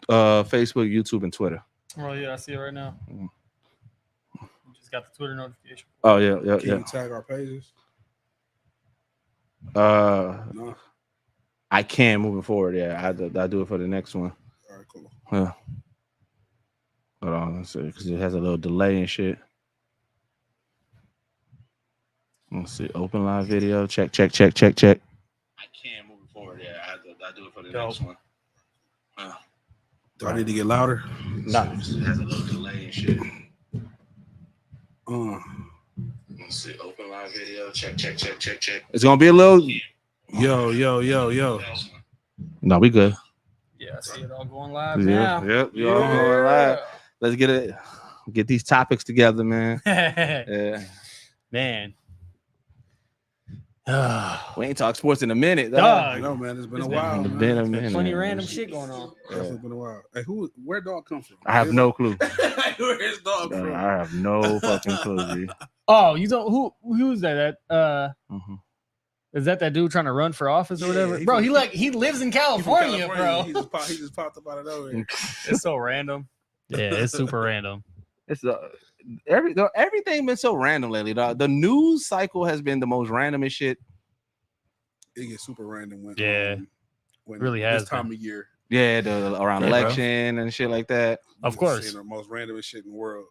Facebook, YouTube, and Twitter. Oh yeah, I see it right now. Just got the Twitter notification. Oh yeah. Can you tag our pages? No. I can moving forward. Yeah, I do it for the next one. All right, cool. Yeah. Hold on, let's see, because it has a little delay and shit. Let's see. Open live video. Check. I can moving forward. Yeah, I do it for the next one. Do I need to get louder? No, it has a little delay and shit. Let's see. Open live video. Check. It's gonna be a little. Yo. No, we good. Yeah, I see it all going live now. Yep. You all going live. Let's get these topics together, man. Yeah. Man. We ain't talked sports in a minute, though. I know, man. It's been a while. It's been a minute. Plenty random shit going on. It's been a while. Hey, where dog come from? I have no clue. Where his dog from? I have no fucking clue, G. Oh, you don't? Who's that? Is that dude trying to run for office or whatever? Bro, he lives in California, bro. He just popped up out of nowhere. It's so random. Yeah, it's super random. It's everything been so random lately, dog. The news cycle has been the most randomest shit. It gets super random when when really has this time of year. Yeah, around election and shit like that. Of course, the most randomest shit in the world.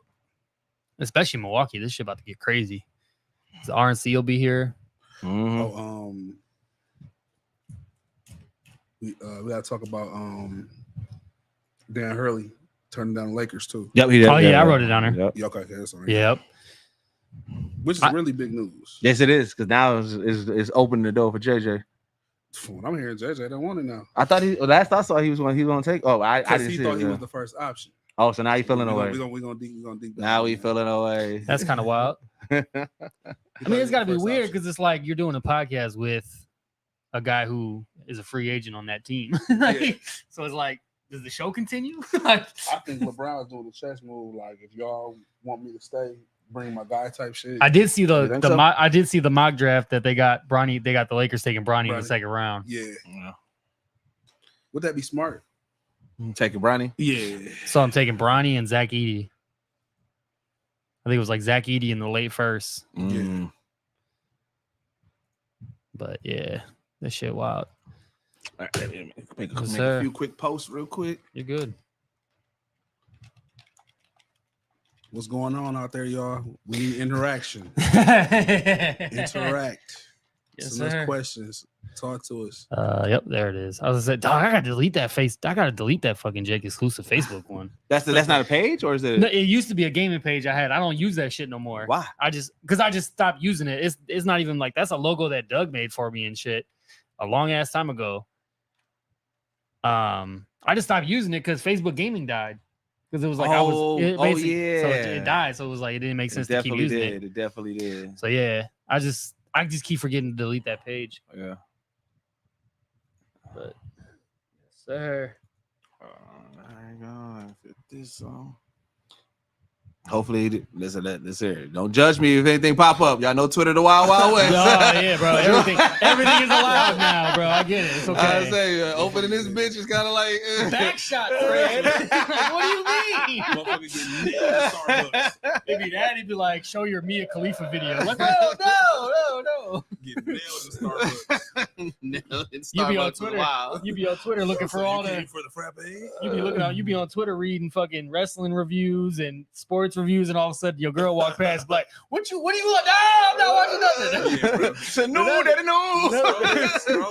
Especially Milwaukee, this shit about to get crazy. The RNC will be here. Mm-hmm. We gotta talk about Dan Hurley turning down the Lakers too. Yep. I wrote it down there. Yep. Yeah, okay, that's all right. Yep. Which is really big news. Yes, it is, because now it's opening the door for JJ. From what I'm hearing, JJ don't want it now. I thought last I saw he was going to take. Oh, I didn't he see thought it, he was the first option. Oh, so now you feeling away. We're gonna deep now we feeling away. That's kind of wild. I mean, it's got to be weird because it's like you're doing a podcast with a guy who is a free agent on that team. So it's like, does the show continue? I think LeBron's doing the chess move. Like, if y'all want me to stay, bring my guy type shit. I did see I did see the mock draft that they got Bronny. They got the Lakers taking Bronny in the second round. Yeah. Would that be smart? Taking Bronny? Yeah. So I'm taking Bronny and Zach Edey. I think it was like Zach Edey in the late first. Yeah. But yeah, this shit wild. All right, make a few quick posts real quick. You're good. What's going on out there, y'all? We need interaction. Interact. Yes, Some sir. questions. Talk to us. Yep, there it is. I was gonna say, dog, I gotta delete that I gotta delete that fucking Jake exclusive Facebook one. That's not a page, or is it? No, it used to be a gaming page I had. I don't use that shit no more. Why? Because I just stopped using it. It's not even like that's a logo that Doug made for me and shit a long ass time ago. I just stopped using it because Facebook gaming died. Because it was like so it died. So it was like it didn't make sense to keep using it. It definitely did. So yeah, I just keep forgetting to delete that page. Yeah. But yes, sir. I go fit this song. Hopefully, listen. Don't judge me if anything pop up. Y'all know Twitter, the Wild Wild West. Oh yeah, bro. Everything is allowed now, bro. I get it. It's okay. I say opening this bitch is kind of like back shot, Fred. What do you mean? Motherfucker getting nailed at Starbucks. It'd be that. He'd be like, show your Mia Khalifa video. Like, no. Getting nailed at Starbucks. You be on Twitter. You be on Twitter looking for all the frappe. You be on Twitter reading fucking wrestling reviews and sports reviews, and all of a sudden your girl walk past like, what are you want? No, I'm not watching nothing.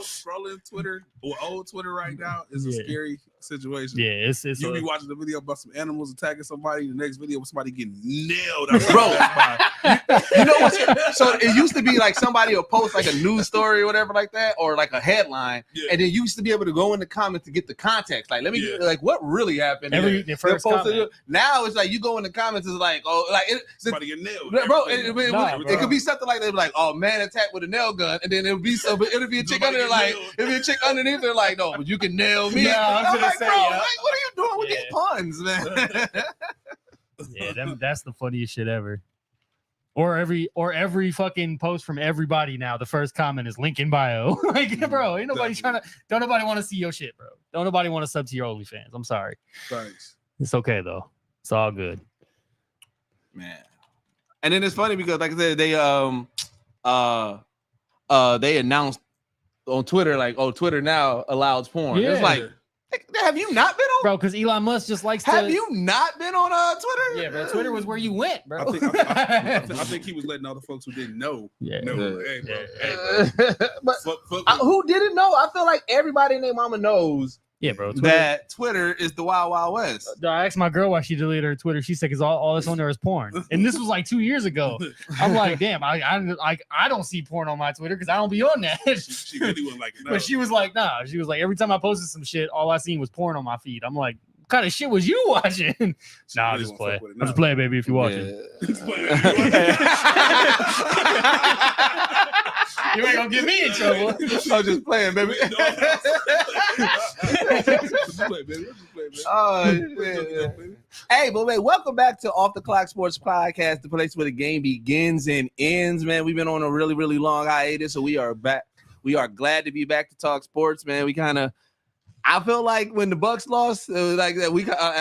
Scrolling Twitter or old Twitter right now is a scary situation. Yeah, it's you be watching the video about some animals attacking somebody. The next video with somebody getting nailed. Bro, you know what? So it used to be like somebody will post like a news story or whatever like that, or like a headline, and then you used to be able to go in the comments to get the context. Like, let me get, like what really happened. The first comment. Now it's like you go in the comments, it's like, oh, like somebody get nailed, bro. It could be something like they're like, oh, man attacked with a nail gun, and then it'll be a chick under there like, it'll be a chick underneath there like, no, but you can nail me. Yeah, I'm like, bro, like, what are you doing with these puns, man? Yeah, that's the funniest shit ever. Or every fucking post from everybody now, the first comment is link in bio. Like, bro, ain't nobody don't nobody want to see your shit, bro. Don't nobody want to sub to your OnlyFans. I'm sorry. Thanks. It's okay though. It's all good. Man. And then it's funny because, like I said, they announced on Twitter, like, oh, Twitter now allows porn. Yeah. It's like, have you not been on? Bro, because Elon Musk just likes Have you not been on Twitter? Yeah, bro. Twitter was where you went, bro. I think he was letting other folks who didn't know. Yeah. Know. Hey, bro. But who didn't know? I feel like everybody and their mama knows Yeah, bro. that Twitter is the Wild Wild West. I asked my girl why she deleted her Twitter. She said, because all that's on there is porn. And this was like 2 years ago. I'm like, damn, I don't see porn on my Twitter because I don't be on that. She really wasn't like it. No. But she was like, nah. She was like, every time I posted some shit, all I seen was porn on my feed. I'm like, what kind of shit was you watching? Nah, really just play. no. Just play, baby, if you're watching. You ain't gonna get me in trouble. I'm just playing, baby. Hey, but wait, welcome back to Off the Clock Sports Podcast, the place where the game begins and ends, man. We've been on a really, really long hiatus, so we are back. We are glad to be back to talk sports, man. I feel like when the Bucks lost, it was like that.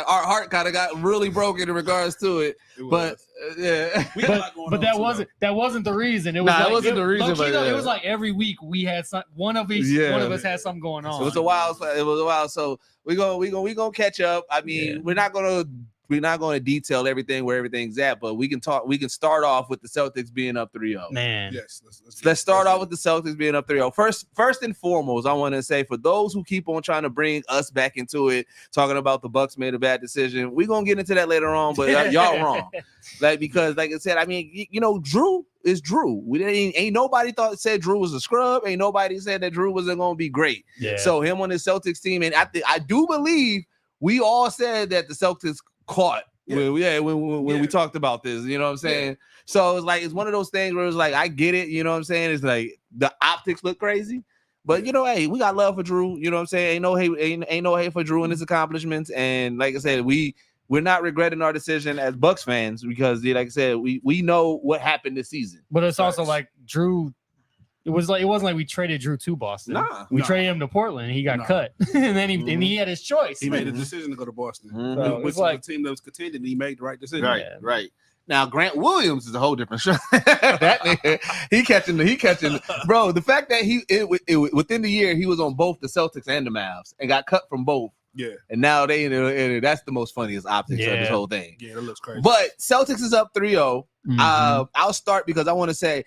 Our heart kind of got really broken in regards to it. But yeah, but that wasn't the reason. It was that wasn't the reason. But it was like every week we had one of us had something going on. So it was a while. So we gonna catch up. I mean, we're not gonna detail everything where everything's at, but we can start off with the Celtics being up 3-0. Man, yes, let's start off with the Celtics being up 3-0. First and foremost, I want to say, for those who keep on trying to bring us back into it, talking about the Bucks made a bad decision, we're gonna get into that later on, but y'all wrong. Because like I said, I mean, Drew is Drew. Ain't nobody said Drew was a scrub. Ain't nobody said that Drew wasn't gonna be great. Yeah. So him on the Celtics team, and I do believe we all said that the Celtics caught when we talked about this, you know what I'm saying? Yeah. So it's one of those things where it's like, I get it, you know what I'm saying? It's like the optics look crazy, but hey, we got love for Drew, you know what I'm saying? Ain't no hate for Drew and his accomplishments. And like I said, we're not regretting our decision as Bucks fans because, like I said, we know what happened this season. But it's also like Drew. It wasn't like we traded Drew to Boston. We traded him to Portland. And he got cut, and then he had his choice. He made a decision to go to Boston, so which was a team that was contending. He made the right decision. Right. Now Grant Williams is a whole different show. That nigga, he catching. Bro, the fact that within the year he was on both the Celtics and the Mavs and got cut from both. Yeah, and now that's the most funniest optics of this whole thing. Yeah, that looks crazy. But Celtics is up 3-0. I'll start because I want to say,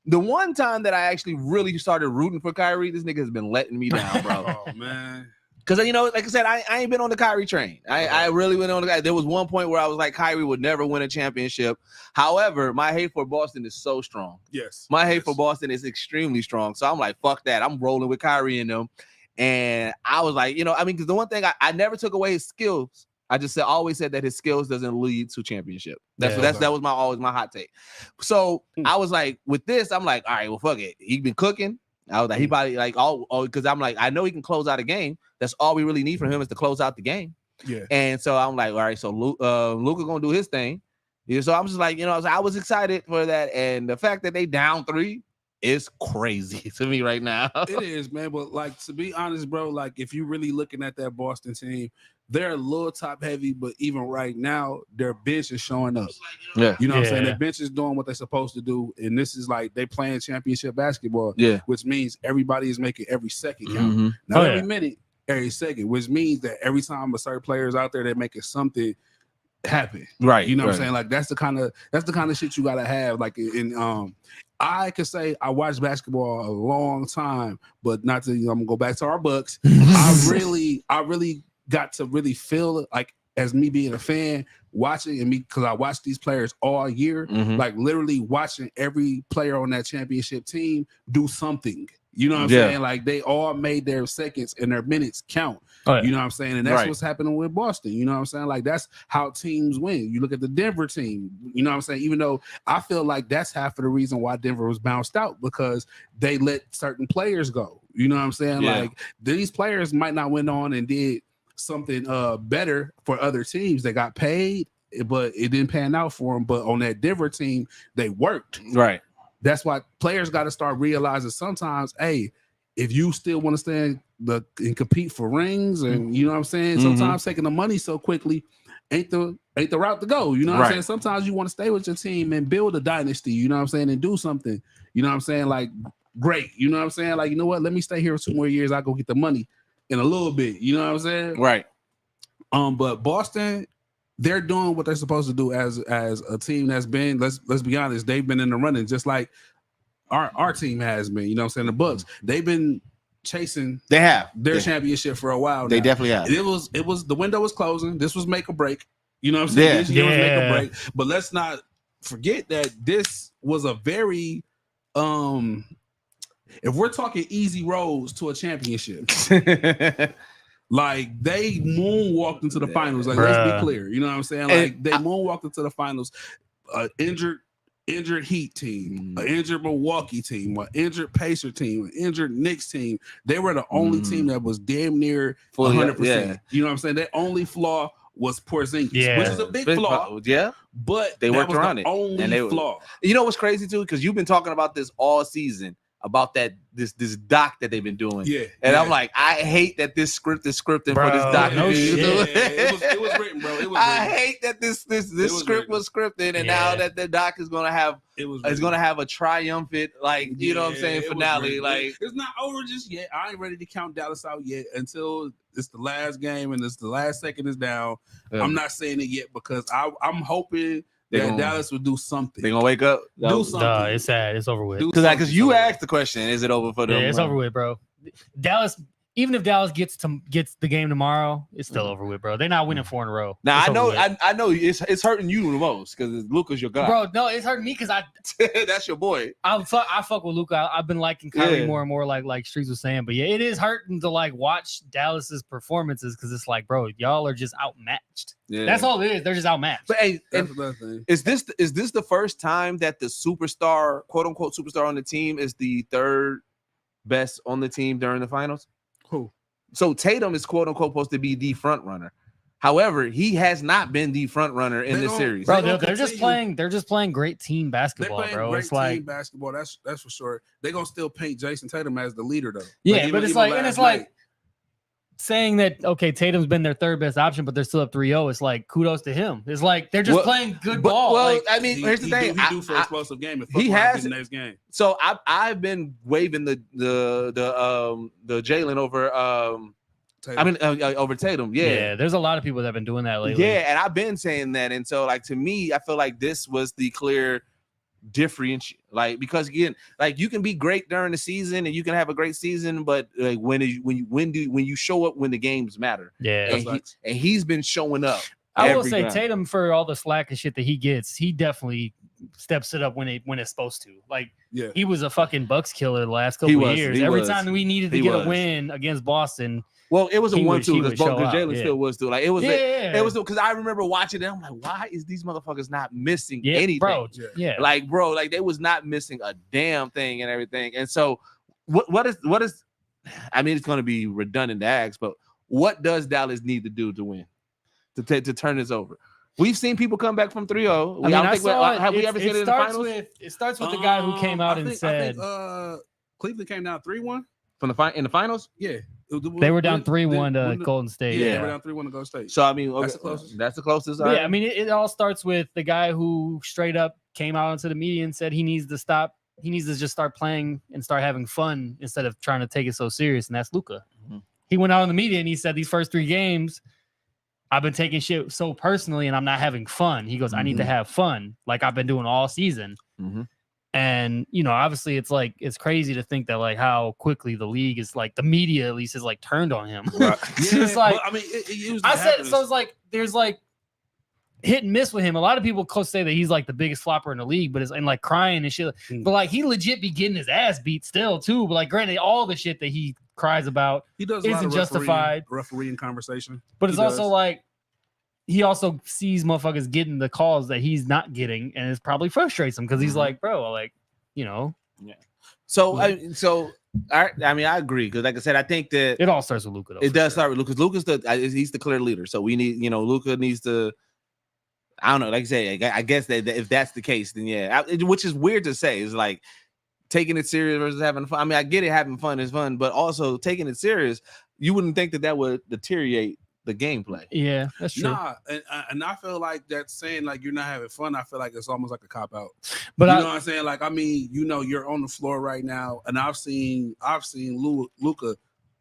the one time that I actually really started rooting for Kyrie, this nigga has been letting me down, bro. Oh, man. Because, like I said, I ain't been on the Kyrie train. I really went on the guy. There was one point where I was like, Kyrie would never win a championship. However, my hate for Boston is so strong. Yes. My hate for Boston is extremely strong. So I'm like, fuck that. I'm rolling with Kyrie in them. And I was like, because the one thing I never took away his skills. I always said that his skills doesn't lead to championship. That was always my hot take. So I was like, with this, I'm like, all right, well, fuck it. He been cooking. I was like, he probably because I'm like, I know he can close out a game. That's all we really need from him is to close out the game. Yeah. And so I'm like, all right, so Luka gonna do his thing. Yeah. So I'm just like, I was excited for that, and the fact that they down 3 is crazy to me right now. It is, man. But like, to be honest, bro, like if you're really looking at that Boston team, they're a little top heavy, but even right now, their bench is showing up. Yeah. You know what I'm saying? Their bench is doing what they're supposed to do. And this is like they playing championship basketball, which means everybody is making every second count. Not every minute, every second, which means that every time a certain player is out there, they're making something happen. Right. You know what I'm saying? Like that's the kind of shit you gotta have. Like I could say I watched basketball a long time, but not to I'm gonna go back to our Bucks. I really got to really feel it, like as me being a fan, watching and me because I watched these players all year, like literally watching every player on that championship team do something. You know what I'm saying? Like they all made their seconds and their minutes count. You know what I'm saying? And that's what's happening with Boston. You know what I'm saying? Like that's how teams win. You look at the Denver team, you know what I'm saying? Even though I feel like that's half of the reason why Denver was bounced out because they let certain players go. You know what I'm saying? Like these players might not went on and did something better for other teams. They got paid but it didn't pan out for them. But on that Denver team, they worked. Right. That's why players got to start realizing sometimes, hey, if you still want to stand and compete for rings, and you know what I'm saying, sometimes taking the money so quickly ain't the route to go. You know what I'm saying? Sometimes you want to stay with your team and build a dynasty. You know what I'm saying, and do something. You know what I'm saying? Like, great. You know what I'm saying? Like, you know what? Let me stay here 2 more years. I go get the money in a little bit. You know what I'm saying? Right. But Boston, they're doing what they're supposed to do as a team that's been, let's be honest, they've been in the running just like our team has been. You know what I'm saying? The Bucks, they've been chasing their championship for a while now. They definitely have. It was the window was closing. This was make or break. You know what I'm saying? This year was make or break. But let's not forget that this was a very if we're talking easy roads to a championship, like they moonwalked into the finals. Like, let's be clear. You know what I'm saying? Like they moonwalked into the finals. Injured Heat team, an injured Milwaukee team, an injured Pacer team, an injured Knicks team. They were the only team that was damn near 100%. Yeah. You know what I'm saying? Their only flaw was Porzingis, which is a big flaw. Yeah, but they worked around it. Only flaw. You know what's crazy too? Because you've been talking about this all season about this doc that they've been doing. Yeah, and I'm like, I hate that this script is scripted for this doc. No shit. It was written, bro. It was I hate that this script was scripted, and now that the doc is gonna have a triumphant, like, you know what I'm saying, finale. Like, it's not over just yet. I ain't ready to count Dallas out yet until it's the last game and it's the last second is down. I'm not saying it yet because I'm hoping that Dallas will do something. They gonna wake up, do something. It's sad. It's over with. Because you asked the question, is it over for them? Yeah, it's over with, bro. Dallas. Even if Dallas gets the game tomorrow, it's still over with, bro. They're not winning 4 in a row. Now I know it's hurting you the most because Luka's your guy, bro. No, it's hurting me because that's your boy. I fuck with Luka. I've been liking Kyrie more and more, like Streets was saying. But yeah, it is hurting to like watch Dallas's performances because it's like, bro, y'all are just outmatched. Yeah, that's all it is. They're just outmatched. But hey, is this the first time that the superstar, quote unquote superstar on the team, is the third best on the team during the finals? Who? So Tatum is quote unquote supposed to be the front runner. However, he has not been the front runner in this series. Bro, they're just playing great team basketball, bro. Great it's like team basketball. That's for sure. They're gonna still paint Jason Tatum as the leader though. Yeah, but it's like saying that, okay, Tatum's been their third best option, but they're still up 3-0. It's like, kudos to him. It's like they're just playing good ball. Well, like, I mean, here's the thing. He do for explosive game. He has the next game. So I've been waving the Jalen over Tatum. Over Tatum. Yeah, there's a lot of people that have been doing that lately. Yeah, and I've been saying that. And so, like, to me, I feel like this was the clear differentiate, like, because again, like, you can be great during the season and you can have a great season, but like when you show up when the games matter. Yeah, and he's been showing up. I will say Tatum, for all the slack and shit that he gets, he definitely steps it up when it's supposed to. Like, he was a fucking Bucks killer the last couple of years. Every time we needed to get a win against Boston. Well, it was a 1-2 because Jalen still was too. Like, it was because I remember watching it. I'm like, why is these motherfuckers not missing anything? Bro, like, bro, like they was not missing a damn thing and everything. And so, what is? I mean, it's going to be redundant to ask, but what does Dallas need to do to win, to turn this over? We've seen people come back from 3-0. Have we ever seen it in the finals? It starts with the guy who came out and said, Cleveland came down 3-1 in the finals. Yeah. They were down 3-1 to Golden State. Yeah, they were down 3-1 to Golden State. So, I mean, that's the closest. That's the closest. Yeah, I mean, it all starts with the guy who straight up came out into the media and said he needs to stop. He needs to just start playing and start having fun instead of trying to take it so serious, and that's Luka. Mm-hmm. He went out in the media and he said these first 3 games, I've been taking shit so personally and I'm not having fun. He goes, I need to have fun like I've been doing all season. Mm-hmm. And, you know, obviously it's like, it's crazy to think that like how quickly the league is like, the media at least is like turned on him. Right. It's like, I mean, so it's like, there's like hit and miss with him. A lot of people close say that he's like the biggest flopper in the league, but it's and like crying and shit. But like he legit be getting his ass beat still too. But like granted, all the shit that he cries about isn't justified. Refereeing conversation. But it's also like, he also sees motherfuckers getting the calls that he's not getting, and it probably frustrates him because he's like, bro, like, you know. Yeah. So, I mean, I agree because, like I said, I think that it all starts with Luka. It does start with Luka. Luka's he's the clear leader. So we need, Luka needs to I don't know. Like I say, I guess that if that's the case, then yeah, which is weird to say. It's like taking it serious versus having fun. I mean, I get it, having fun is fun, but also taking it serious, you wouldn't think that would deteriorate the gameplay. Yeah, that's true. Nah, and I feel like that's saying like you're not having fun. I feel like it's almost like a cop out. But you know what I'm saying? Like, I mean, you're on the floor right now, and I've seen Luka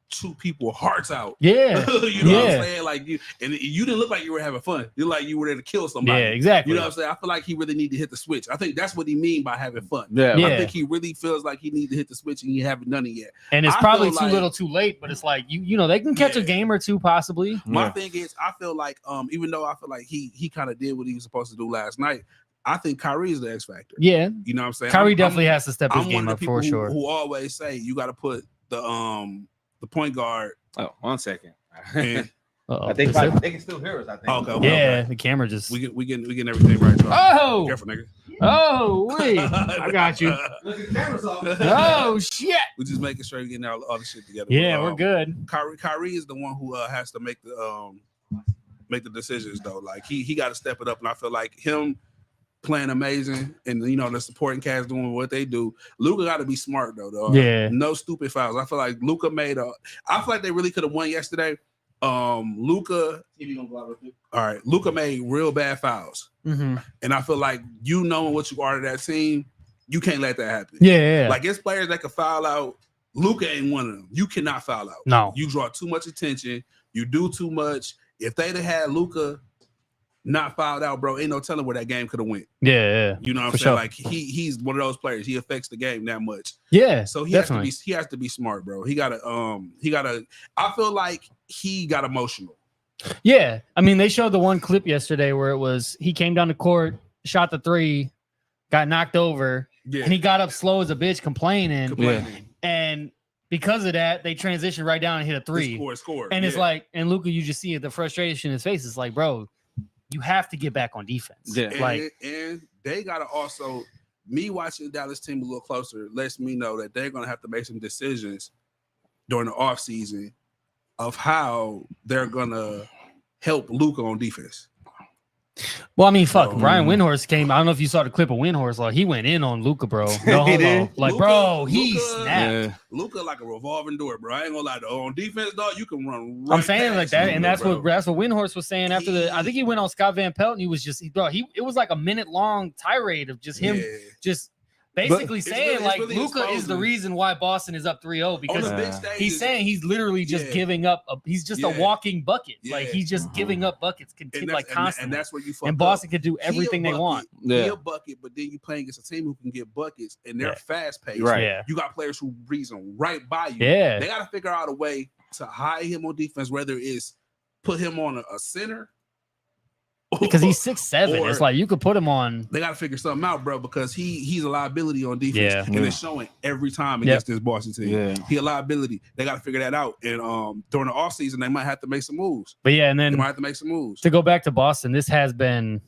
chew people hearts out. Yeah, you know what I'm saying? Like you didn't look like you were having fun. You like you were there to kill somebody. Yeah, exactly. You know what I'm saying? I feel like he really need to hit the switch. I think that's what he mean by having fun. Yeah. I think he really feels like he needs to hit the switch, and he haven't done it yet. And it's I probably feel too like- little, too late. But it's like you know they can catch a game or two possibly. My thing is, I feel like even though I feel like he kind of did what he was supposed to do last night, I think Kyrie is the X factor. Yeah, You know what I'm saying? Kyrie definitely has to step his I'm game one of up the people for sure. who always say you got to put the point guard. Oh, 1 second. And, Uh-oh. I think Is it? they can still hear us. I think. Okay. Yeah, the camera just. we getting everything right. So Oh, careful, nigga. oh, wait! I got you. Look at the camera's off. Oh shit! We're just making sure you're getting all the shit together. Yeah, But, we're good. Kyrie is the one who has to make the decisions though. Like he got to step it up, and I feel like him playing amazing, and the supporting cast doing what they do. Luka got to be smart though. Yeah. No stupid fouls. I feel like Luka I feel like they really could have won yesterday. Luka made real bad fouls, Mm-hmm. and I feel like knowing what you are to that team, you can't let that happen. Yeah. Like it's players that can foul out. Luka ain't one of them. You cannot foul out. No. You draw too much attention. You do too much. If they'd have had Luka not fouled out, bro, ain't no telling where that game could have went. Yeah. You know what I'm For saying? sure. Like he's one of those players. He affects the game that much. Yeah. So he definitely. has to be smart, bro. He gotta I feel like he got emotional. Yeah. I mean, they showed the one clip yesterday where it was he came down the court, shot the three, got knocked over, Yeah. and he got up slow as a bitch complaining. Complaining. And because of that, they transitioned right down and hit a three. Score. And it's Yeah. like, and Luka, you just see the frustration in his face. It's like, bro, you have to get back on defense. Yeah. And they gotta also me watching the Dallas team a little closer lets me know that they're gonna have to make some decisions during the offseason of how they're gonna help Luka on defense. Well, I mean, fuck. So- Brian Windhorst came. I don't know if you saw the clip of Windhorst. Like, he went in on Luka, bro. No He homo. did? Like, Luka- bro, he Luka- snapped. Yeah. Luka like a revolving door, bro. I ain't gonna lie. Though. On defense, dog, you can run. I'm Right saying like past that, Luka, and that's bro. what Windhorst was saying after the. I think he went on Scott Van Pelt, and he was just, it was like a minute long tirade of just him, Yeah. just basically it's saying really- it's like really Luka is the exposing. reason why Boston is up 3-0 On because the big Uh, stage, he's saying he's literally just Yeah. giving up. He's just a Yeah. walking bucket. Like Yeah. he's just giving up buckets, like constantly. and that's where you fuck And up. Boston can do He a everything they bucket, want. He Yeah. a bucket, but then you playing against a team who can get buckets, and they're Yeah. fast paced. Right. Yeah. You got players who reason right by you. Yeah. They got to figure out a way to hide him on defense, whether it's put him on a center. Because he's 6'7". Or- It's like you could put him on. They got to figure something out, bro, because he's a liability on defense. Yeah. And it's showing every time against this Boston team. Yeah. He a liability. They got to figure that out. And during the offseason, they might have to make some moves. But yeah, and They then might have to make some moves. to go back to Boston, this has been.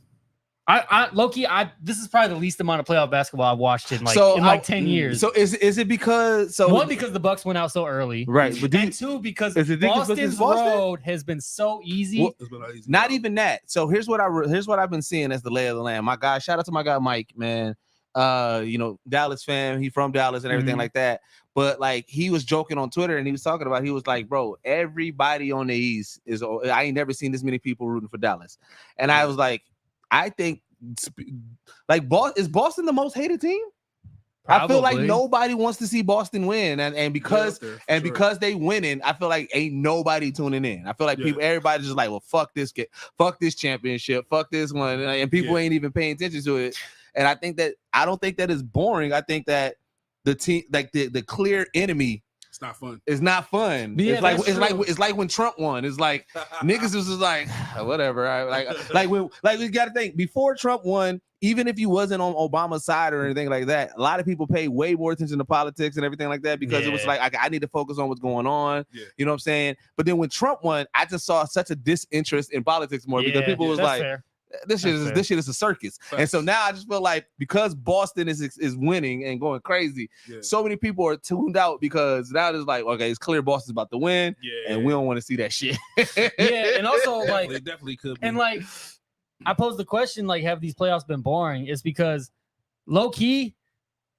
Low-key, this is probably the least amount of playoff basketball I've watched in 10 years. So is it because One, because the Bucks went out so early, right, but and two, because is it because Boston's it's Boston? road has been so easy. Well, It's been easy. not even that. So here's what I've been seeing as the lay of the land. My guy, shout out to my guy Mike, man. Dallas fan. He from Dallas and everything Mhm. like that. But like he was joking on Twitter and he was talking about, he was like, bro, everybody on the East I ain't never seen this many people rooting for Dallas. And I was like, I think like is Boston the most hated team? I feel like Probably. nobody wants to see Boston win, and because because they winning, I feel like ain't nobody tuning in. I feel like Yeah. everybody's just like, well, fuck this championship, fuck this one, and people ain't even paying attention to it. And I don't think that is boring. I think that the team, like the clear enemy, it's not fun. is not fun. Yeah, it's like that's it's like true. it's like when Trump won. It's like niggas was just like whatever. Right? Like we got to think before Trump won. Even if you wasn't on Obama's side or anything like that, a lot of people pay way more attention to politics and everything like that because it was Yeah. like I need to focus on what's going on. Yeah. You know what I'm saying? But then when Trump won, I just saw such a disinterest in politics more because Yeah, people was that's like, fair. this shit That's is a circus. And so Facts. now I just feel like because Boston is winning and going crazy, Yeah. so many people are tuned out because now it's like, okay, it's clear Boston's about to win, Yeah. and we don't want to see that shit. Yeah, and also like Definitely could be. and like I pose the question, like, have these playoffs been boring? It's because low key,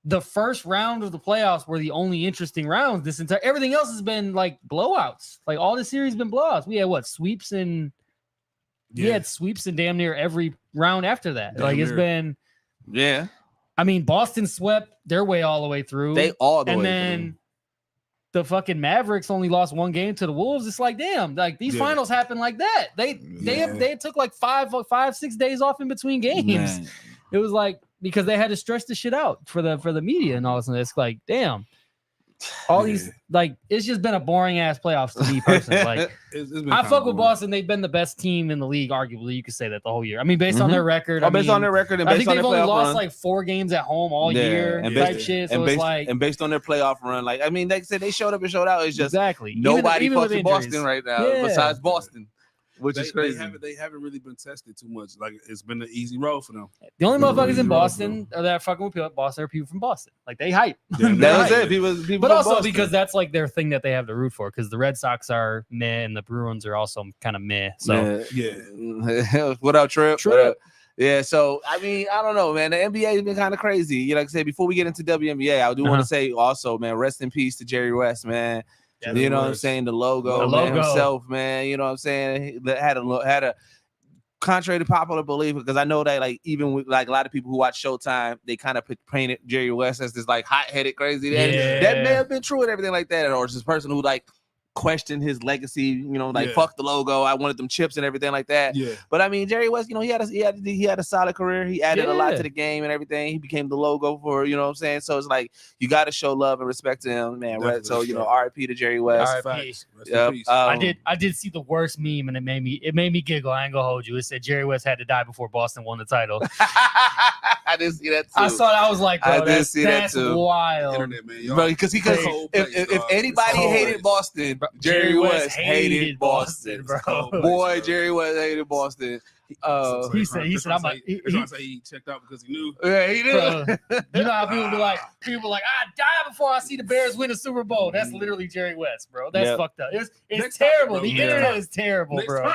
the first round of the playoffs were the only interesting rounds. Everything else has been like blowouts. Like all the series been blowouts. We had sweeps and we had sweeps in damn near every round after that. It's been I mean, Boston swept their way all the way through. They all the and way then through. The fucking Mavericks only lost one game to the Wolves. It's like, damn, like these finals happen like that. They took like 5-6 days off in between games. Man. It was like because they had to stretch the shit out for the media and all this. And it's like, damn, all these like it's just been a boring ass playoffs to me personally. Like I fuck with Boston. They've been the best team in the league, arguably. You could say that the whole year. I mean, based on their record. Based on their record, and I based think on they've their only lost run. like 4 games at home all year and type shit. So and based on their playoff run, like I mean, they said they showed up and showed out. It's just exactly nobody even fucks with with Boston right now besides Boston. Which is crazy. They haven't really been tested too much. Like it's been an easy road for them. The only motherfuckers in Boston that are fucking with Boston are people from Boston. Like they hype. Yeah, that was it. People but also Boston. because that's like their thing that they have to root for. Because the Red Sox are meh and the Bruins are also kind of meh. So What up, Trip? Trip. What up? Yeah, so I mean, I don't know, man. The NBA has been kind of crazy. You know, like I said, before we get into WNBA, I do want to say also, man, rest in peace to Jerry West, man. Yeah, you know what I'm saying? The logo himself, man. You know what I'm saying? He had a contrary to popular belief, because I know that like even with like a lot of people who watch Showtime, they kind of painted Jerry West as this like hot-headed crazy. That may have been true and everything like that, or it's this person who like questioned his legacy, you know, like fuck the logo, I wanted them chips and everything like that. But I mean, Jerry West, you know, he had a solid career. He added a lot to the game and everything. He became the logo for, you know what I'm saying? So it's like you got to show love and respect to him, man. Right? So you know, RIP to Jerry West. RIP. I did see the worst meme and it made me giggle. I ain't gonna hold you. It said Jerry West had to die before Boston won the title. I didn't see that too. I saw that. I was like, bro, I did see that too. Wild. Internet, man, bro, because if anybody hated Boston, Jerry West hated Boston, bro. Boy, Jerry West hated Boston. He said, he checked out because he knew. Yeah, he did. You know how people be like, I die before I see the Bears win a Super Bowl. That's literally Jerry West, bro. That's fucked up. It's terrible. The internet is terrible, bro.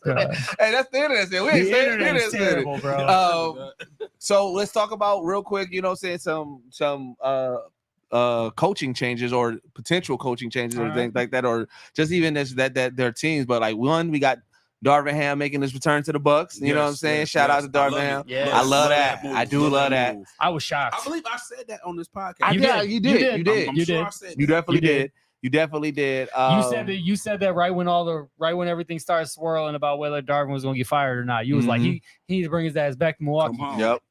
Hey, that's the internet. We ain't saying the internet terrible, bro. So let's talk about real quick. You know, saying some coaching changes or potential coaching changes or things like that, or just even that their teams. But like one, we got Darvin Ham making his return to the Bucks. You know what I'm saying? Shout out to Darvin Ham. I love that. I do love that. I was shocked. I believe I said that on this podcast. You did. I'm sure I said that. You definitely did. You definitely did. You said that right when everything started swirling about whether Darvin was going to get fired or not. You was like, he needs to bring his ass back to Milwaukee.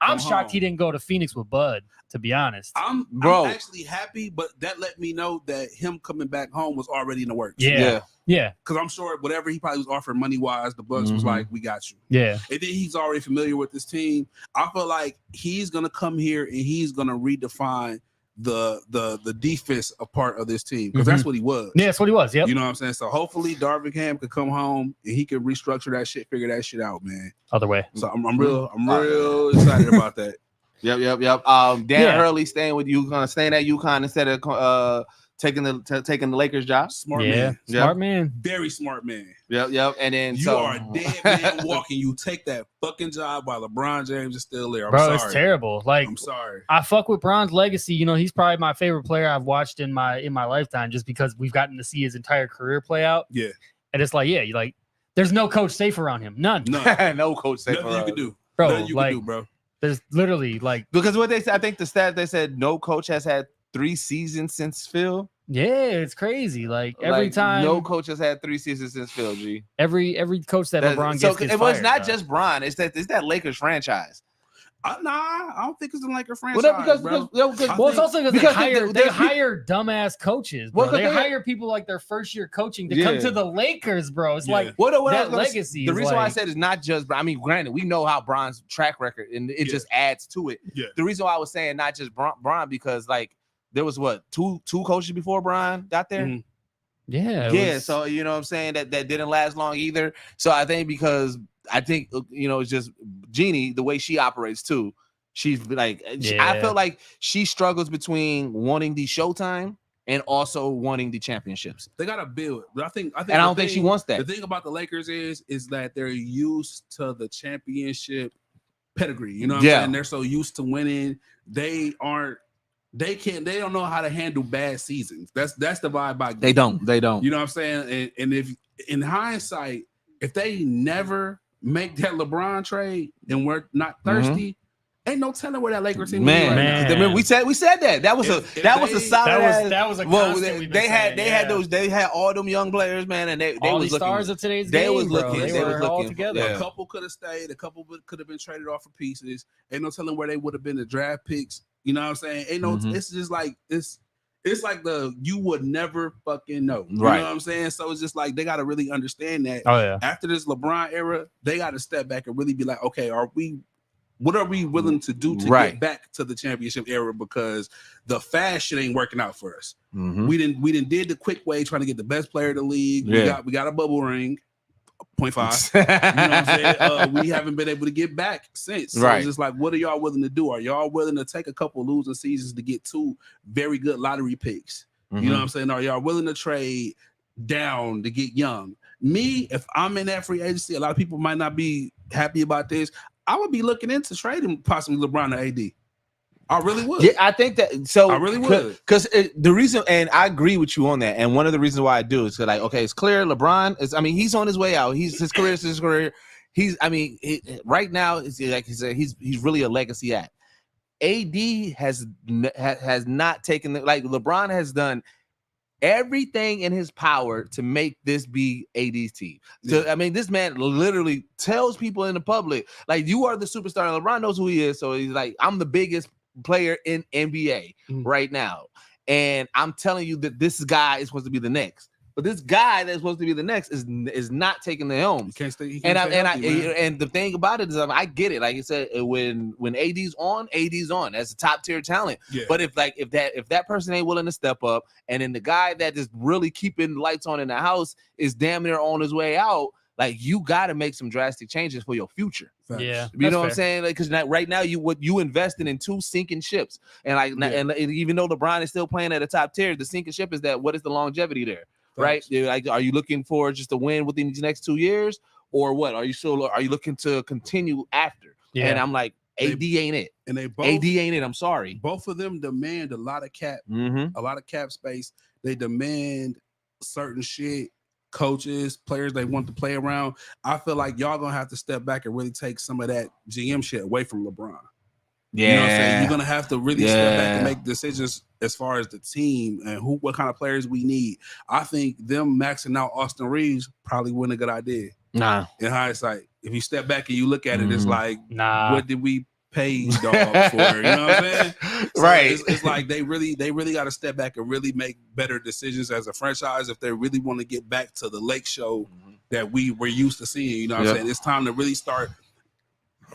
I'm shocked he didn't go to Phoenix with Bud, to be honest. I'm actually happy, but that let me know that him coming back home was already in the works. Yeah. Because I'm sure whatever he probably was offering money wise, the Bucks was like, we got you. Yeah. And then he's already familiar with this team. I feel like he's gonna come here and he's gonna redefine the defense a part of this team, because that's what he was. Yeah, that's what he was. Yep. You know what I'm saying? So hopefully Darvin Ham could come home and he can restructure that shit, figure that shit out, man. Other way. So I'm real excited about that. Yep. Dan Hurley staying at UConn instead of taking the Lakers job. Smart man. Smart man. Very smart man. Yep. And then you are a dead man walking. You take that fucking job while LeBron James is still there. Bro, it's terrible. Like, I'm sorry. I fuck with Bron's legacy. You know, he's probably my favorite player I've watched in my lifetime, just because we've gotten to see his entire career play out. Yeah. And it's like, there's no coach safe around him. None. No coach safe Nothing around you can do. Bro, Nothing you can do, bro. There's literally like, because what they said, I think the stat they said no coach has had 3 seasons since Phil. Yeah, it's crazy. Like every time, no coach has had 3 seasons since Phil. G. Every coach that LeBron gets it was not just Bron. It's that Lakers franchise. Nah, I don't think it's the Lakers franchise. It's also because they hire dumbass coaches. Bro. They hire people like their first year coaching to come to the Lakers, bro. It's like that legacy. The reason why I said it's not just. I mean, granted, we know how Bron's track record, and it just adds to it. Yeah. The reason why I was saying not just Bron because like there was two coaches before Bron got there. Mm-hmm. Yeah. So you know what I'm saying that didn't last long either. So I think it's just Jeannie, the way she operates too. She's like, I feel like she struggles between wanting the Showtime and also wanting the championships. They gotta build, but I think, And I don't think she wants that. The thing about the Lakers is that they're used to the championship pedigree. You know what I'm saying? They're so used to winning. They don't know how to handle bad seasons. That's the vibe I get. They don't. You know what I'm saying? And if in hindsight, if they never make that LeBron trade and we're not thirsty, ain't no telling where that Lakers team is right now. Remember, we said that. That was a solid. That was a well, constant they had all them young players, man, and they all was the stars of today's game. They was bro. looking. They was were all looking together. A couple could have stayed. A couple could have been traded off for pieces. Ain't no telling where they would have been the draft picks. You know what I'm saying? Ain't no. It's just like it's like you would never fucking know. You know what I'm saying? So it's just like they got to really understand that. Oh yeah. After this LeBron era, they got to step back and really be like, okay, what are we willing to do to get back to the championship era? Because the fast shit ain't working out for us. We didn't did the quick way trying to get the best player in the league. We got a bubble ring. 0.5. You know what I'm saying? We haven't been able to get back since. So it's just like, what are y'all willing to do? Are y'all willing to take a couple losing seasons to get 2 very good lottery picks? You know what I'm saying? Are y'all willing to trade down to get young? Me, if I'm in that free agency, a lot of people might not be happy about this. I would be looking into trading possibly LeBron to AD. I really would. Yeah, I think that. So I really would. Because the reason, and I agree with you on that. And one of the reasons why I do is like, okay, it's clear LeBron is. I mean, he's on his way out. His career. He's. I mean, right now, it's like he said, he's really a legacy act. AD has not taken like LeBron has done everything in his power to make this be AD's team. So I mean, this man literally tells people in the public, like, you are the superstar. And LeBron knows who he is, so he's like, I'm the biggest player in NBA right now, and I'm telling you that this guy is supposed to be the next. But this guy that's supposed to be the next is not taking the helm. And the thing about it is, I get it. Like you said, when AD's on, that's a top tier talent. Yeah. But if that person ain't willing to step up, and then the guy that is really keeping lights on in the house is damn near on his way out, like, you got to make some drastic changes for your future. Yeah, you know what I'm saying? Like, because right now you invested in 2 sinking ships, and and even though LeBron is still playing at a top tier, the sinking ship is that what is the longevity there? Right? Like, are you looking for just a win within these next 2 years, or what? Are you looking to continue after? Yeah. And I'm like, AD ain't it. And they both AD ain't it. I'm sorry. Both of them demand a lot of cap, a lot of cap space. They demand certain shit. Coaches, players they want to play around. I feel like y'all gonna have to step back and really take some of that GM shit away from LeBron. Yeah, you know what I'm saying? You're gonna have to really step back and make decisions as far as the team and what kind of players we need. I think them maxing out Austin Reeves probably wasn't a good idea. Nah. In hindsight, if you step back and you look at it, it's like, what did we pay dog for? You know what I'm saying? So right. It's like they really got to step back and really make better decisions as a franchise if they really want to get back to the Lake Show that we were used to seeing. You know what I'm saying? It's time to really start.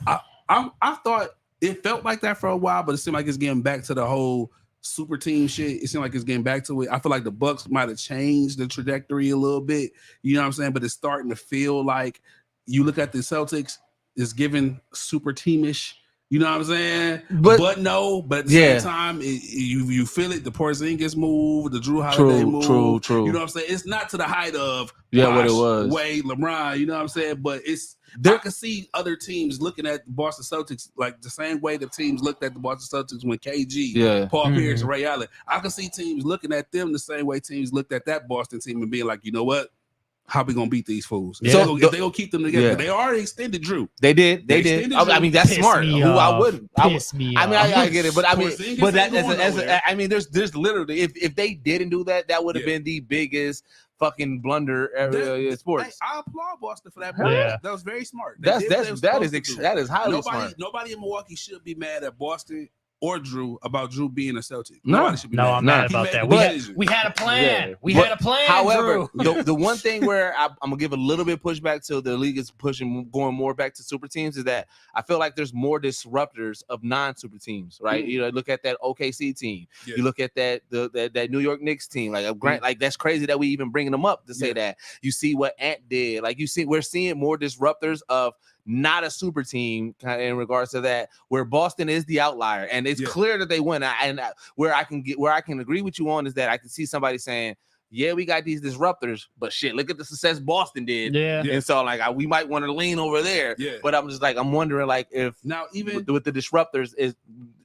I thought it felt like that for a while, but it seemed like it's getting back to the whole super team shit. It seemed like it's getting back to it. I feel like the Bucks might have changed the trajectory a little bit. You know what I'm saying? But it's starting to feel like you look at the Celtics, it's giving super teamish. You know what I'm saying? But at the same time, you feel it. The Porzingis move, the Drew Holiday move. True. You know what I'm saying? It's not to the height of what it was. Wade, LeBron. You know what I'm saying? But I can see other teams looking at the Boston Celtics like the same way the teams looked at the Boston Celtics when KG, Paul Pierce, Ray Allen. I can see teams looking at them the same way teams looked at that Boston team and being like, you know what? How we gonna beat these fools? Yeah. So if they gonna keep them together, they already extended Drew. They did. I mean, that's smart. I wouldn't. I get it, but I mean, there's literally if they didn't do that, that would have been the biggest fucking blunder in sports. I applaud Boston for that. Yeah. That was very smart. That is highly smart. Nobody in Milwaukee should be mad at Boston or Drew about Drew being a Celtic. No, I'm mad about that. We had a plan. We had a plan. However, the one thing where I'm gonna give a little bit pushback to the league is going more back to super teams is that I feel like there's more disruptors of non-super teams, right? You know, look at that OKC team. Yeah. You look at that New York Knicks team. Like that's crazy that we even bringing them up to say that. You see what Ant did. Like we're seeing more disruptors of not a super team kind of in regards to that, where Boston is the outlier, and it's clear that they win. And where I can agree with you on is that I can see somebody saying, yeah, we got these disruptors, but shit, look at the success Boston did. Yeah. And so like we might want to lean over there. Yeah. But I'm wondering like if now even with the disruptors is